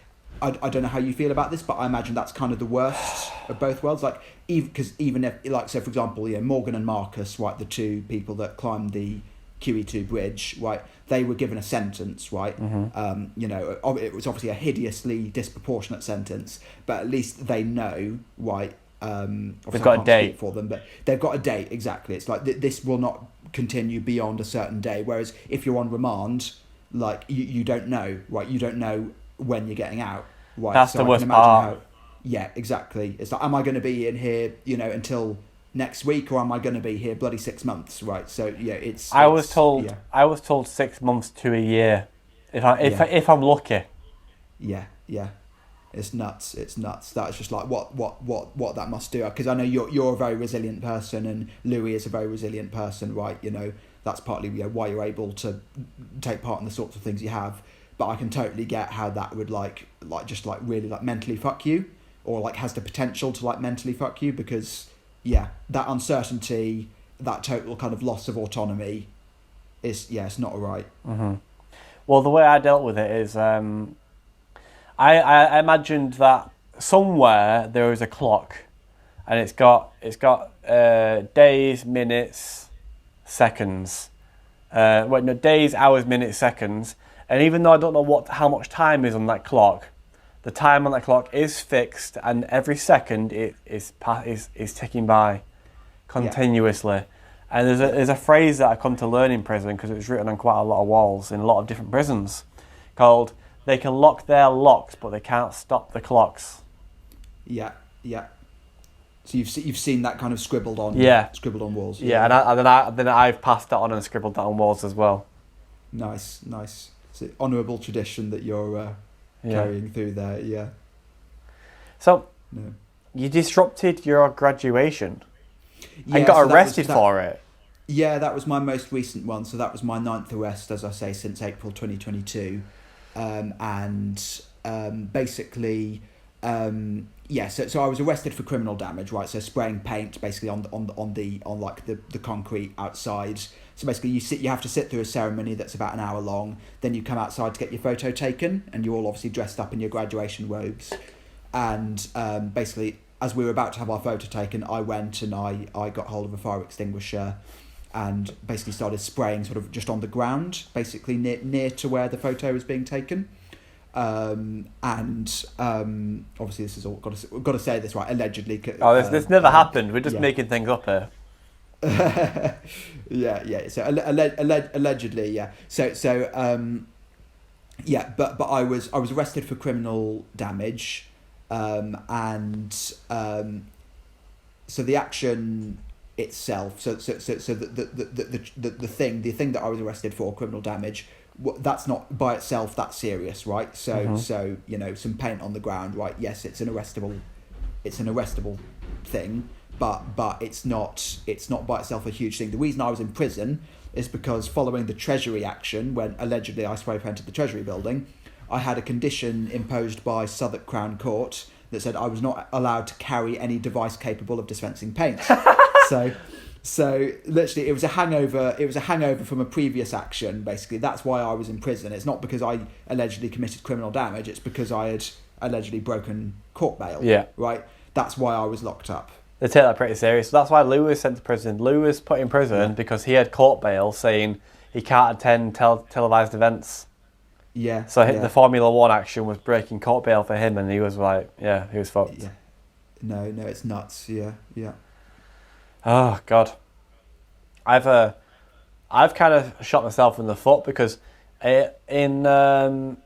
I don't know how you feel about this, but I imagine that's kind of the worst of both worlds. Like, even if, like, so for example, Morgan and Marcus, right, the two people that climbed the QE2 bridge, right, they were given a sentence, right? Mm-hmm. It was obviously a hideously disproportionate sentence, but at least they know, right? They've got a date for them, but they've got a date, exactly. It's like this will not continue beyond a certain day. Whereas if you're on remand, like, you don't know, right? You don't know when you're getting out, right? That's the worst part. Yeah, exactly. It's like, am I going to be in here, until next week, or am I going to be here bloody 6 months, right? So yeah, I was told 6 months to a year, if I'm lucky. Yeah. It's nuts. That's just like what that must do. Because I know you're a very resilient person, and Louis is a very resilient person, right? That's partly why you're able to take part in the sorts of things you have. But I can totally get how that would just really mentally fuck you, or like has the potential to like mentally fuck you, because that uncertainty, that total kind of loss of autonomy it's not right. Mm-hmm. Well, the way I dealt with it is I imagined that somewhere there is a clock, and it's got days, minutes, seconds. Days, hours, minutes, seconds. And even though I don't know how much time is on that clock, the time on that clock is fixed, and every second it is ticking by continuously. Yeah. And there's a phrase that I come to learn in prison, because it was written on quite a lot of walls in a lot of different prisons, called "They can lock their locks, but they can't stop the clocks." Yeah. So you've seen that kind of scribbled on walls. Yeah, and then I've passed that on and scribbled that on walls as well. Nice. It's an honourable tradition that you're carrying through there. Yeah. So you disrupted your graduation and got arrested for it. Yeah, that was my most recent one. So that was my 9th arrest, as I say, since April 2022. Basically, so I was arrested for criminal damage, right? So spraying paint basically on the concrete outside. So basically, you have to sit through a ceremony that's about an hour long. Then you come outside to get your photo taken, and you're all obviously dressed up in your graduation robes. And basically, as we were about to have our photo taken, I went and I got hold of a fire extinguisher, and basically started spraying sort of just on the ground, basically near to where the photo was being taken. Obviously this is all got to say this right, allegedly. This never happened. We're just making things up here. Yeah. So allegedly, yeah. But I was arrested for criminal damage, so the action itself. So the thing that I was arrested for, criminal damage, that's not by itself that serious, right? So you know, some paint on the ground, right? Yes, it's an arrestable thing, but it's not by itself a huge thing. The reason I was in prison is because following the Treasury action, when allegedly I spray painted the Treasury building, I had a condition imposed by Southwark Crown Court that said I was not allowed to carry any device capable of dispensing paint. So literally, it was a hangover. It was a hangover from a previous action. Basically, that's why I was in prison. It's not because I allegedly committed criminal damage. It's because I had allegedly broken court bail. Yeah. Right. That's why I was locked up. They take that pretty serious. That's why Lou was sent to prison. Lou was put in prison because he had court bail saying he can't attend televised events. Yeah. So the Formula One action was breaking court bail for him, and he was like, he was fucked. Yeah. No, it's nuts. Yeah. Oh God. I've kind of shot myself in the foot because in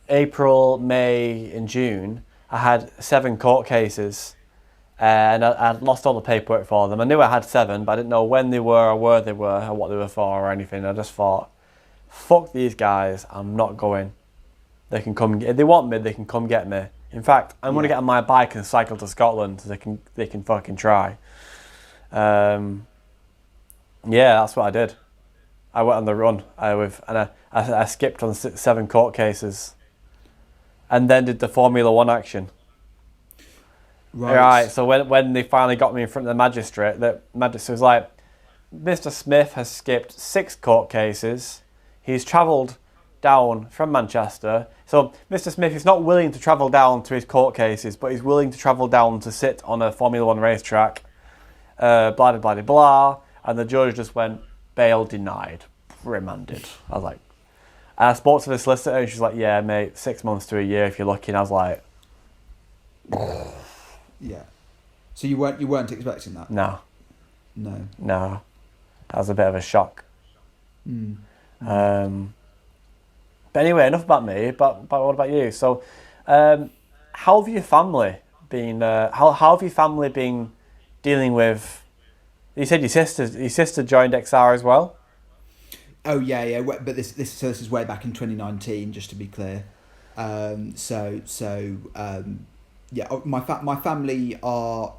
April, May, and June, I had 7 court cases, and I'd lost all the paperwork for them. I knew I had 7, but I didn't know when they were or where they were or what they were for or anything. I just thought, fuck these guys, I'm not going. They can come, if they want me, they can come get me. In fact, I'm going to get on my bike and cycle to Scotland so they can fucking try. That's what I did. I went on the run I skipped on 7 court cases and then did the Formula One action. Right. So when they finally got me in front of the magistrate, the magistrate was like, Mr. Smith has skipped 6 court cases. He's travelled down from Manchester. So Mr. Smith is not willing to travel down to his court cases, but he's willing to travel down to sit on a Formula One racetrack. Blah, blah, blah, blah. And the judge just went, bail denied, remanded. I was like, and I spoke to the solicitor and she's like, yeah, mate, 6 months to a year if you're lucky. And I was like, yeah. So you weren't expecting that? No. No. That was a bit of a shock. But anyway, enough about me. But what about you? So, how have your family been? How have your family been dealing with? You said your sister joined XR as well. Oh yeah. But this is way back in 2019, just to be clear. My family are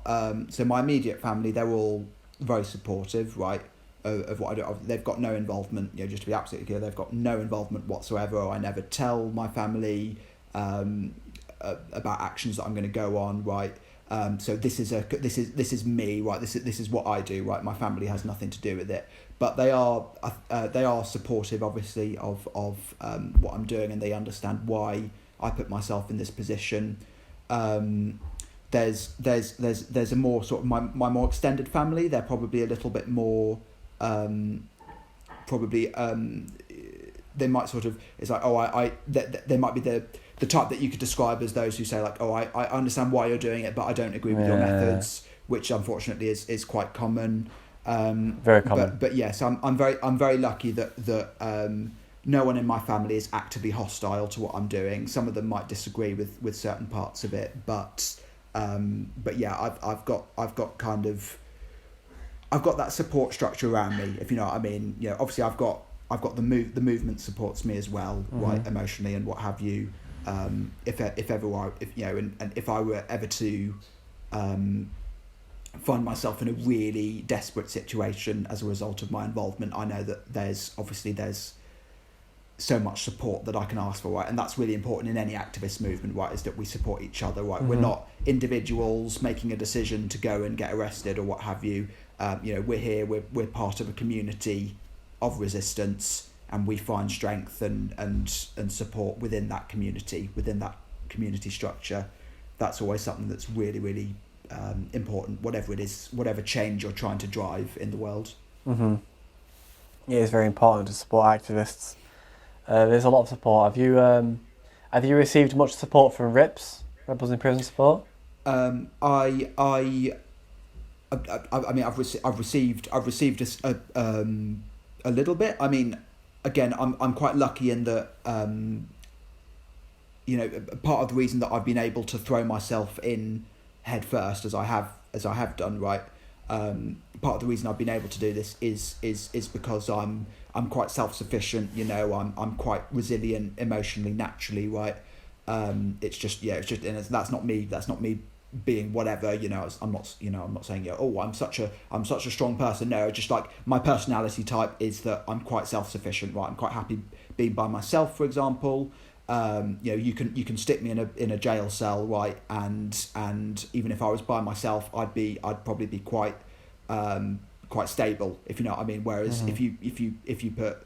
so my immediate family. They're all very supportive, right, of what I do. They've got no involvement. Just to be absolutely clear, they've got no involvement whatsoever. I never tell my family about actions that I'm going to go on, right. So this is me, right. This is what I do, right. My family has nothing to do with it, but they are supportive, obviously, of what I'm doing, and they understand why I put myself in this position. There's a more sort of my more extended family. They're probably a little bit more they might sort of, it's like, they might be the type that you could describe as those who say like, I understand why you're doing it, but I don't agree with your methods, which unfortunately is quite common. Very common. But yes, I'm very lucky that no one in my family is actively hostile to what I'm doing. Some of them might disagree with certain parts of it, but yeah, I've got that support structure around me, if you know what I mean. Obviously I've got the movement supports me as well, right, emotionally and what have you. If I were ever to find myself in a really desperate situation as a result of my involvement, I know that there's so much support that I can ask for, right? And that's really important in any activist movement, right, is that we support each other, right? We're not individuals making a decision to go and get arrested or what have you. We're here, we're part of a community of resistance, and we find strength and support within that community structure. That's always something that's really, really important, whatever it is, whatever change you're trying to drive in the world. Yeah, it's very important to support activists. There's a lot of support. Have you received much support from RIPS, Rebels in Prison support? I mean, I've received a little bit. I mean, again, I'm quite lucky in that part of the reason that I've been able to throw myself in head first as I have done, right, Part of the reason I've been able to do this is because I'm quite self-sufficient. I'm quite resilient emotionally, naturally, right? It's just and that's not me being whatever. I'm not saying I'm such a strong person. No, just like my personality type is that I'm quite self-sufficient, right? I'm quite happy being by myself, for example. You can stick me in a jail cell, right? And even if I was by myself, I'd probably be quite stable, if you know what I mean. Whereas if you put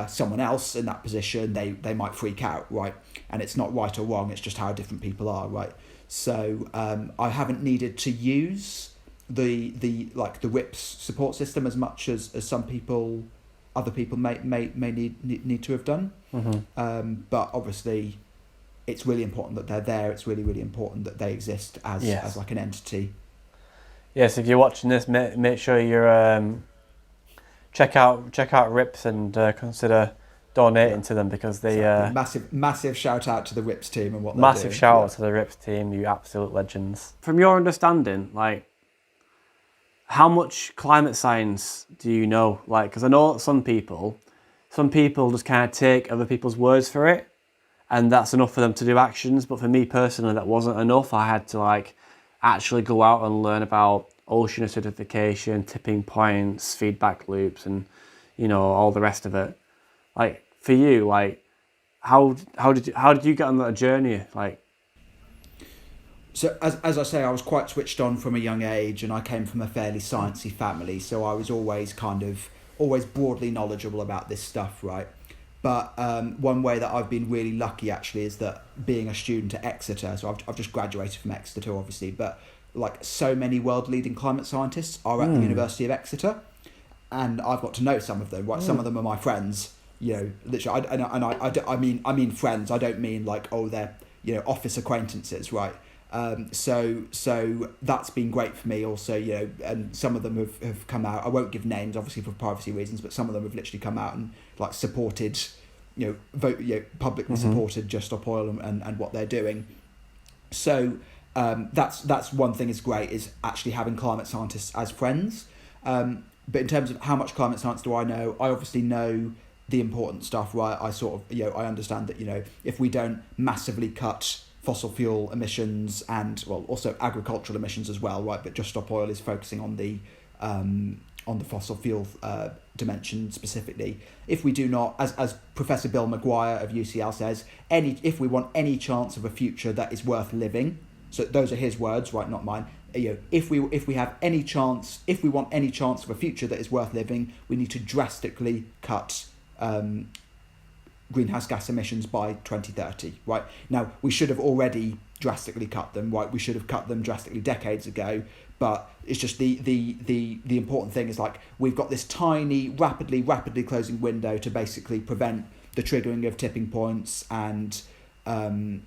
someone else in that position, they might freak out, right? And it's not right or wrong, it's just how different people are, right? So I haven't needed to use the RIPS support system as much as other people may need to have done. But obviously it's really important that they're there. It's really, really important that they exist as like an entity. Yes, if you're watching this, make sure you're check out RIPS and consider donating to them, because they massive shout out to the RIPS team and what they're massive doing. shout out to the RIPS team, you absolute legends. From your understanding, like, how much climate science do you know? Like, because I know some people just kind of take other people's words for it, and that's enough for them to do actions. But for me personally, that wasn't enough. I had to actually go out and learn about ocean acidification, tipping points, feedback loops, and all the rest of it. Like, for you, like, how did you get on that journey? Like, so as I say, I was quite switched on from a young age, and I came from a fairly sciencey family, so I was always broadly knowledgeable about this stuff, right? But one way that I've been really lucky actually is that being a student at Exeter, so I've just graduated from Exeter obviously, but like so many world leading climate scientists are at the University of Exeter, and I've got to know some of them, right? Some of them are my friends, literally, I mean friends, I don't mean like, they're, office acquaintances, right? So that's been great for me also, and some of them have come out. I won't give names obviously for privacy reasons, but some of them have literally come out and like supported, publicly supported Just Stop Oil and what they're doing. So that's one thing is great, is actually having climate scientists as friends. But in terms of how much climate science do I know, I obviously know the important stuff, right? I sort of, I understand that, if we don't massively cut fossil fuel emissions and, well, also agricultural emissions as well, right? But Just Stop Oil is focusing on the fossil fuel dimension specifically. If we do not, as Professor Bill Maguire of UCL says, if we want any chance of a future that is worth living, so those are his words, right, not mine. If we want any chance of a future that is worth living, we need to drastically cut greenhouse gas emissions by 2030, right? Now, we should have already drastically cut them, right? We should have cut them drastically decades ago, but it's just the important thing is, like, we've got this tiny, rapidly closing window to basically prevent the triggering of tipping points and, the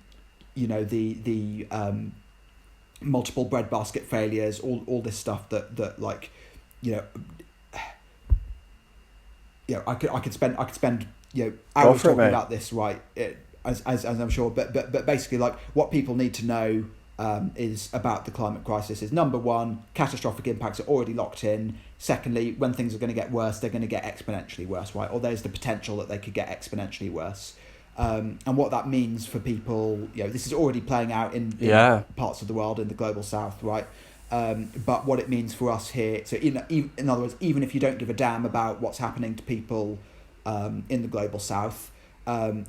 multiple breadbasket failures, all this stuff that like, I could spend hours talking about this, right? As I'm sure, but basically, like, what people need to know is about the climate crisis is, number one, catastrophic impacts are already locked in. Secondly, when things are going to get worse, they're going to get exponentially worse, right? Or there's the potential that they could get exponentially worse. And what that means for people, this is already playing out in parts of the world, in the global south, right? But what it means for us here, so in other words, even if you don't give a damn about what's happening to people in the global south,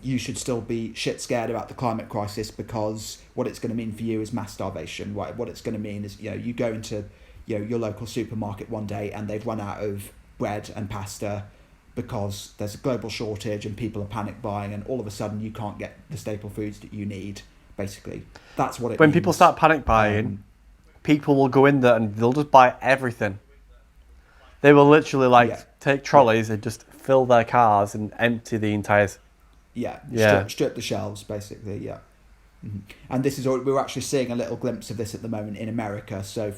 you should still be shit scared about the climate crisis, because what it's going to mean for you is mass starvation, right? What it's going to mean is, you go into your local supermarket one day and they've run out of bread and pasta because there's a global shortage and people are panic buying, and all of a sudden you can't get the staple foods that you need, basically. That's what it means. When people start panic buying, people will go in there and they'll just buy everything. They will literally take trolleys and just fill their cars and empty the entire... Strip the shelves, basically, Mm-hmm. And this is we're actually seeing a little glimpse of this at the moment in America. So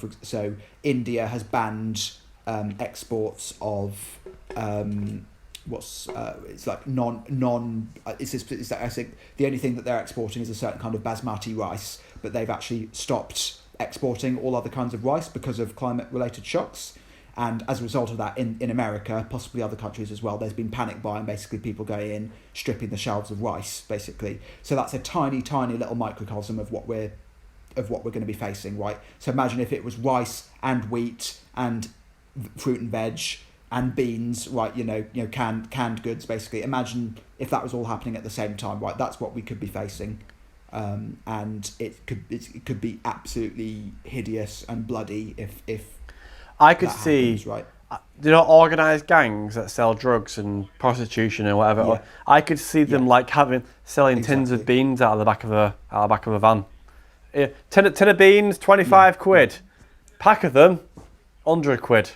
India has banned exports of it's like non it's I think the only thing that they're exporting is a certain kind of basmati rice, but they've actually stopped exporting all other kinds of rice because of climate-related shocks. And as a result of that, in America, possibly other countries as well, there's been panic buying, basically people going in, stripping the shelves of rice, basically. So that's a tiny, tiny little microcosm of what we're going to be facing, right? So imagine if it was rice and wheat and fruit and veg and beans, right? Canned goods, basically. Imagine if that was all happening at the same time, right? That's what we could be facing, and it could be absolutely hideous and bloody if I could see, happens, right? Organised gangs that sell drugs and prostitution and whatever. Yeah. I could see them selling tins of Exactly. beans out of the back of a van. Yeah, tin of beans, 25 quid. Pack of them, 100 quid.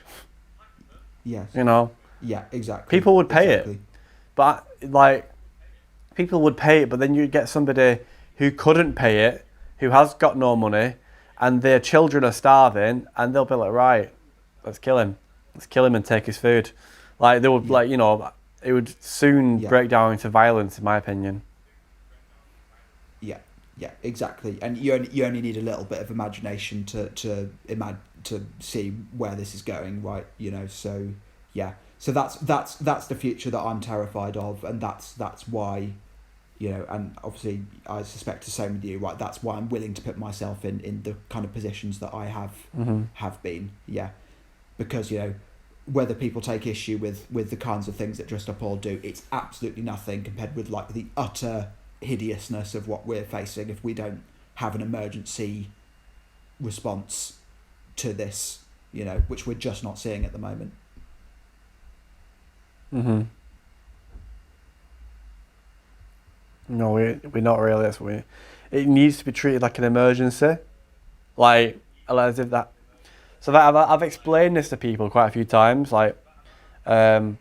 Yes. Yeah, exactly. People would pay exactly. it, but people would pay it, but then you'd get somebody who couldn't pay it, who has got no money, and their children are starving, and they'll be like, right, let's kill him and take his food. They would it would soon break down into violence, in my opinion. Yeah, exactly. And you only need a little bit of imagination to see where this is going, right? So yeah. So that's the future that I'm terrified of, and that's why, and obviously I suspect the same with you, right? That's why I'm willing to put myself in the kind of positions that I have been, yeah, because whether people take issue with the kinds of things that Just Up Oil do, it's absolutely nothing compared with the utter hideousness of what we're facing if we don't have an emergency response to this, which we're just not seeing at the moment. No, we're not really. It needs to be treated like an emergency, as if that. So that I've explained this to people quite a few times. Imagine.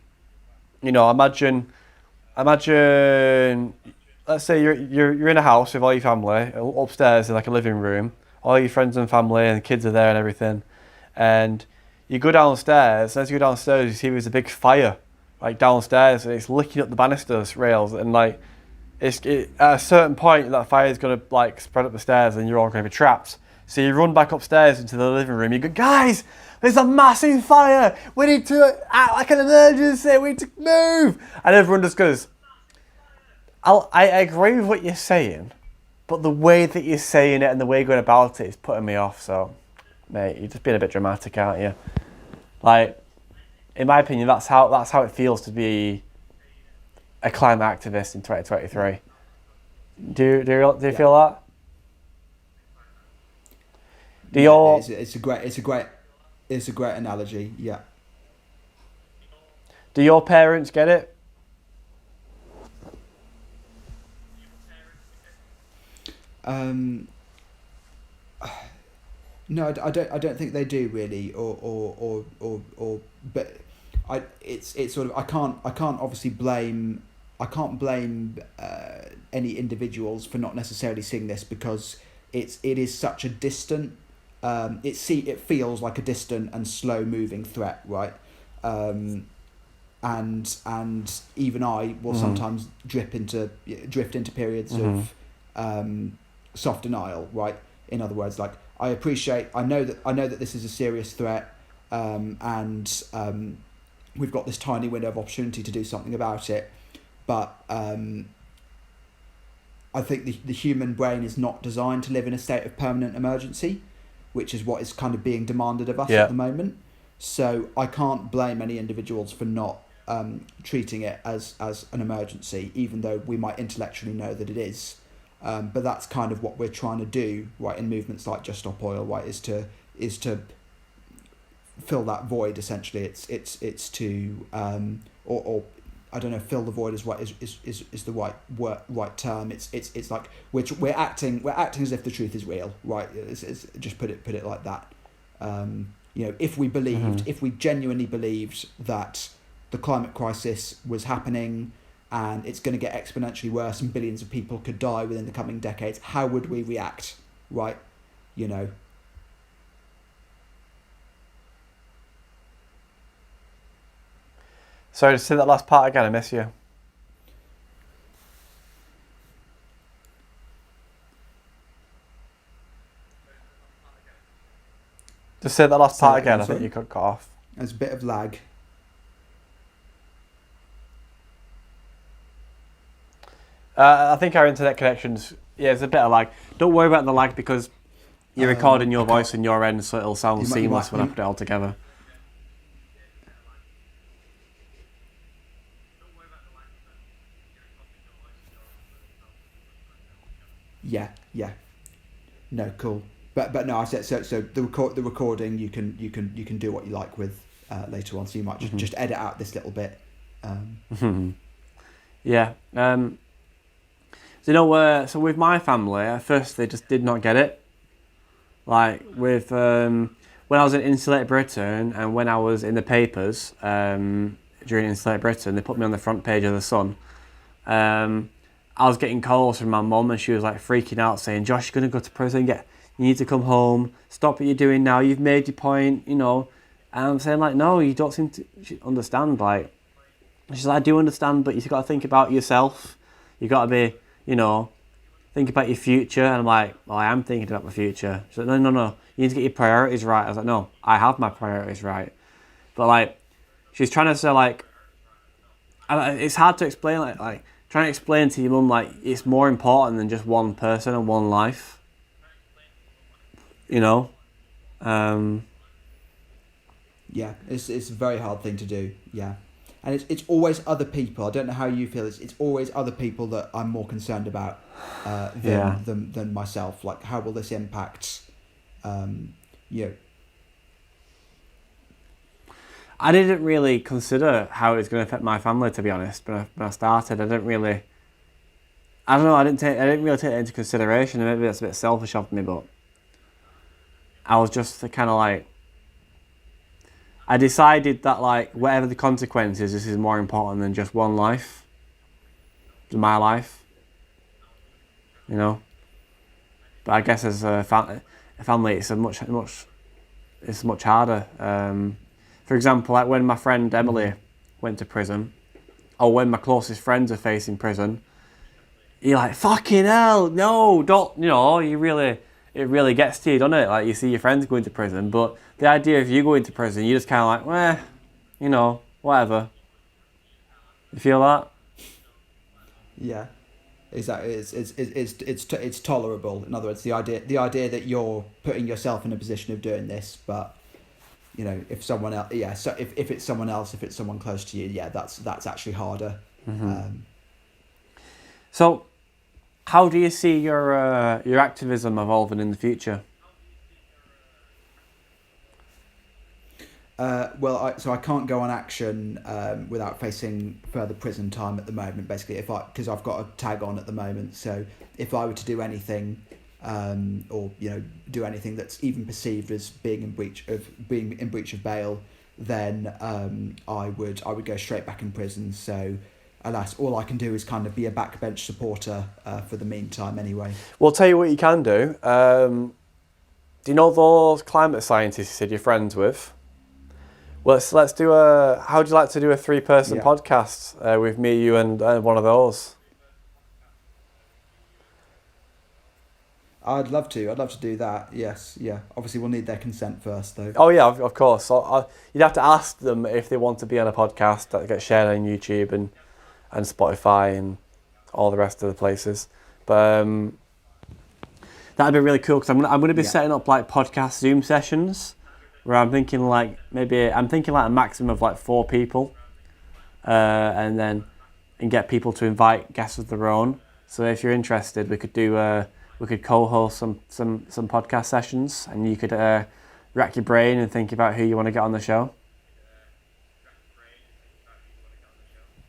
Let's say you're in a house with all your family upstairs in a living room. All your friends and family and kids are there and everything, and you go downstairs. And as you go downstairs, you see there's a big fire downstairs, and it's licking up the banisters rails, and at a certain point that fire is going to spread up the stairs, and you're all going to be trapped. So you run back upstairs into the living room. You go, guys, there's a massive fire. We need to act like an emergency. We need to move. And everyone just goes, I agree with what you're saying, but the way that you're saying it and the way you're going about it is putting me off. So, mate, you're just being a bit dramatic, aren't you? In my opinion, that's how it feels to be a climate activist in 2023. Do you feel that? It's a great analogy. Yeah. Do your parents get it? No, I don't think they do really, but it's sort of I can't obviously blame any individuals for not necessarily seeing this, because it is such a distant, it feels like a distant and slow moving threat, right? And even I will sometimes drift into periods of soft denial, right? In other words, I know that this is a serious threat, and we've got this tiny window of opportunity to do something about it, but I think the human brain is not designed to live in a state of permanent emergency, which is what is kind of being demanded of us at the moment. So I can't blame any individuals for not treating it as an emergency, even though we might intellectually know that it is. But that's kind of what we're trying to do, right, in movements like Just Stop Oil, right, is to fill that void. Essentially, it's to or I don't know, fill the void is the right term. It's like we're acting as if the truth is real, right? It's just put it like that. If we genuinely believed that the climate crisis was happening and it's going to get exponentially worse and billions of people could die within the coming decades, how would we react, right? Sorry to say that last part again, I miss you. Just say that last Say part that again. again, I think sorry. you got cut off. There's a bit of lag. I think our internet connections, it's a bit of lag. Don't worry about the lag because you're recording your voice in your end, so it'll sound seamless when I put it all together. Yeah. No, cool. But no, I said so. The recording you can do what you like with later on. So you might just edit out this little bit. Yeah. So with my family, at first they just did not get it. Like with when I was in Insulate Britain and when I was in the papers during Insulate Britain, they put me on the front page of the Sun. I was getting calls from my mum and she was like freaking out saying, Josh, you're going to go to prison, you need to come home, stop what you're doing now, you've made your point, And I'm saying like, no, you don't seem to understand. Like, she's like, I do understand, but you've got to think about yourself. You've got to be, think about your future. And I'm like, well, I am thinking about my future. She's like, no, you need to get your priorities right. I was like, no, I have my priorities right. But like, she's trying to say like, it's hard to explain like trying to explain to your mum like it's more important than just one person and one life. Yeah, it's a very hard thing to do. Yeah, and it's always other people. I don't know how you feel. It's always other people that I'm more concerned about than myself. Like, how will this impact you? I didn't really consider how it was going to affect my family, to be honest. When I started, I didn't really take it into consideration. And maybe that's a bit selfish of me, but I was just kind of like, I decided that like whatever the consequences, this is more important than just one life, my life. But I guess as a family, it's much harder. For example, like when my friend Emily went to prison, or when my closest friends are facing prison, you're like, fucking hell, no, don't, it really gets to you, doesn't it? Like, you see your friends going to prison, but the idea of you going to prison, you're just kind of like, whatever. You feel that? Yeah, exactly. It's tolerable. In other words, the idea that you're putting yourself in a position of doing this, but if someone else, so if it's someone else, if it's someone close to you, that's actually harder. So, how do you see your activism evolving in the future? So I can't go on action without facing further prison time at the moment. Basically, because I've got a tag on at the moment. So if I were to do anything, or do anything that's even perceived as being in breach of bail, then I would go straight back in prison. So alas, all I can do is kind of be a backbench supporter for the meantime. Anyway, well, I'll tell you what you can do. Do you know those climate scientists you said you're friends with? Let's do how would you like to do a 3-person podcast with me, you, and one of those? I'd love to do that. Yes, yeah. Obviously, we'll need their consent first, though. Oh yeah, of course. So, you'd have to ask them if they want to be on a podcast that gets shared on YouTube and Spotify and all the rest of the places. But that'd be really cool because I'm going to be setting up like podcast Zoom sessions where I'm thinking like a maximum of like 4 people, and get people to invite guests of their own. So if you're interested, we could co-host some podcast sessions, and you could rack your brain and think about who you want to get on the show.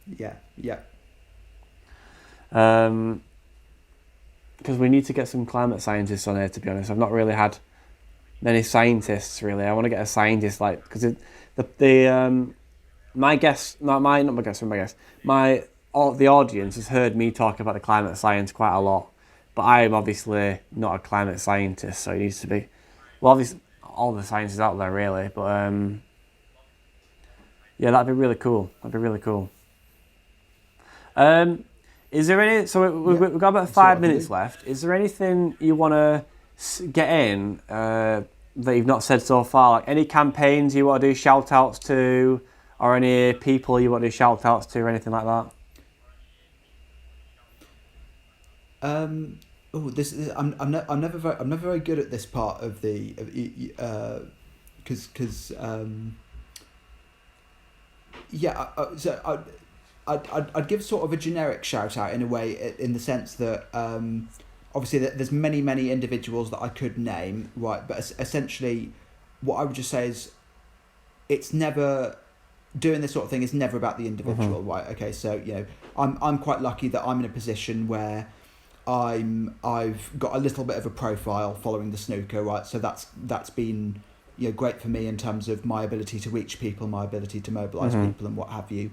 Yeah. Because we need to get some climate scientists on here. To be honest, I've not really had many scientists. Really, I want to get a scientist because the audience has heard me talk about the climate science quite a lot. But I am obviously not a climate scientist, so it needs to be... Well, obviously, all the science is out there, really. But, that'd be really cool. Is there any... So we've got about 5 minutes left. Is there anything you want to get in that you've not said so far? Like any campaigns you want to do shout outs to, or any people you want to do shout outs to, or anything like that? I'm never very good at this part of the because I'd give sort of a generic shout out in a way, in the sense that obviously there's many individuals that I could name, right? But essentially, what I would just say is, it's never, doing this sort of thing is never about the individual, right? Okay, so I'm quite lucky that I'm in a position where I've got a little bit of a profile following the snooker, right? So that's been great for me in terms of my ability to reach people, my ability to mobilise people, and what have you.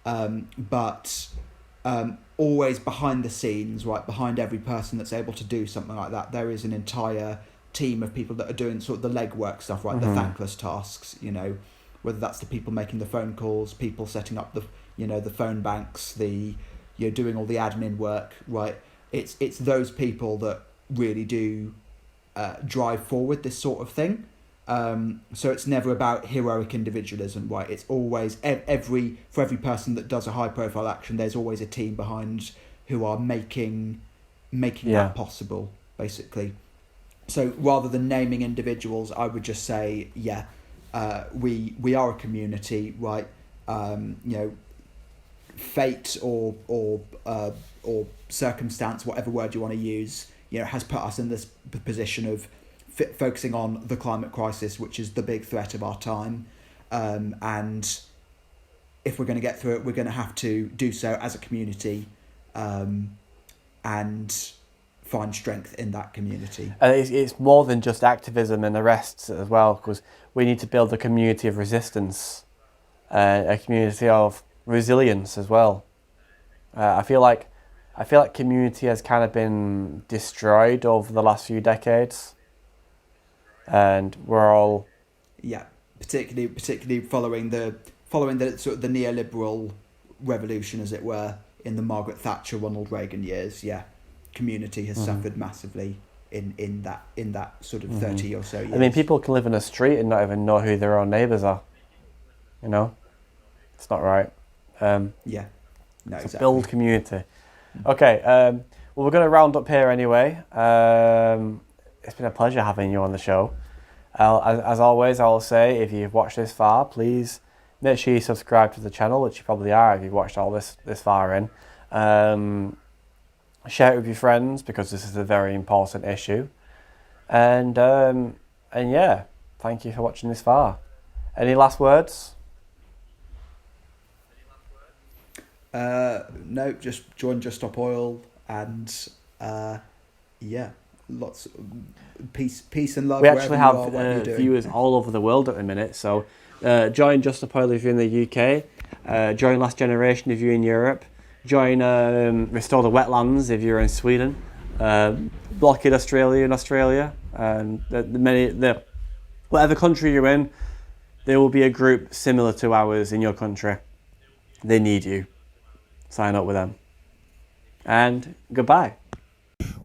But always behind the scenes, right, behind every person that's able to do something like that, there is an entire team of people that are doing sort of the legwork stuff, right, the thankless tasks, whether that's the people making the phone calls, people setting up the the phone banks, the doing all the admin work, right. It's those people that really do drive forward this sort of thing. So it's never about heroic individualism, right? It's always for every person that does a high profile action, there's always a team behind who are making that possible, basically. So rather than naming individuals, I would just say, we are a community, right? Fate or circumstance, whatever word you want to use, has put us in this position of focusing on the climate crisis, which is the big threat of our time, and if we're going to get through it, we're going to have to do so as a community, and find strength in that community. It's more than just activism and arrests as well, because we need to build a community of resistance, a community of resilience as well. I feel like community has kind of been destroyed over the last few decades, and we're all particularly following the sort of the neoliberal revolution, as it were, in the Margaret Thatcher, Ronald Reagan years. Community has suffered massively in that sort of 30 or so years. I mean, people can live in a street and not even know who their own neighbours are. It's not right. No, exactly. Build community. Okay, well, we're going to round up here anyway. It's been a pleasure having you on the show. As always, I'll say, if you've watched this far, please make sure you subscribe to the channel, which you probably are if you've watched all this far in. Share it with your friends, because this is a very important issue. And thank you for watching this far. Any last words? No, just join Just Stop Oil, and lots of peace and love. We actually have viewers all over the world at the minute, so join Just Stop Oil if you're in the UK, join Last Generation if you're in Europe, join Restore the Wetlands if you're in Sweden, Blockade Australia in Australia, and whatever country you're in, there will be a group similar to ours in your country. They need you. Sign up with them. And goodbye.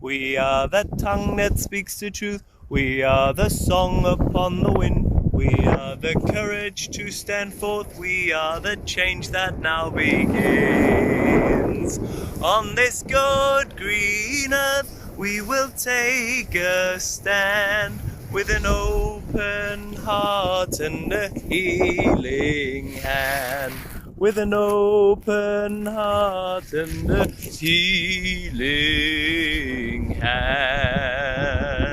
We are the tongue that speaks the truth. We are the song upon the wind. We are the courage to stand forth. We are the change that now begins. On this good green earth, we will take a stand with an open heart and a healing hand. With an open heart and a healing hand.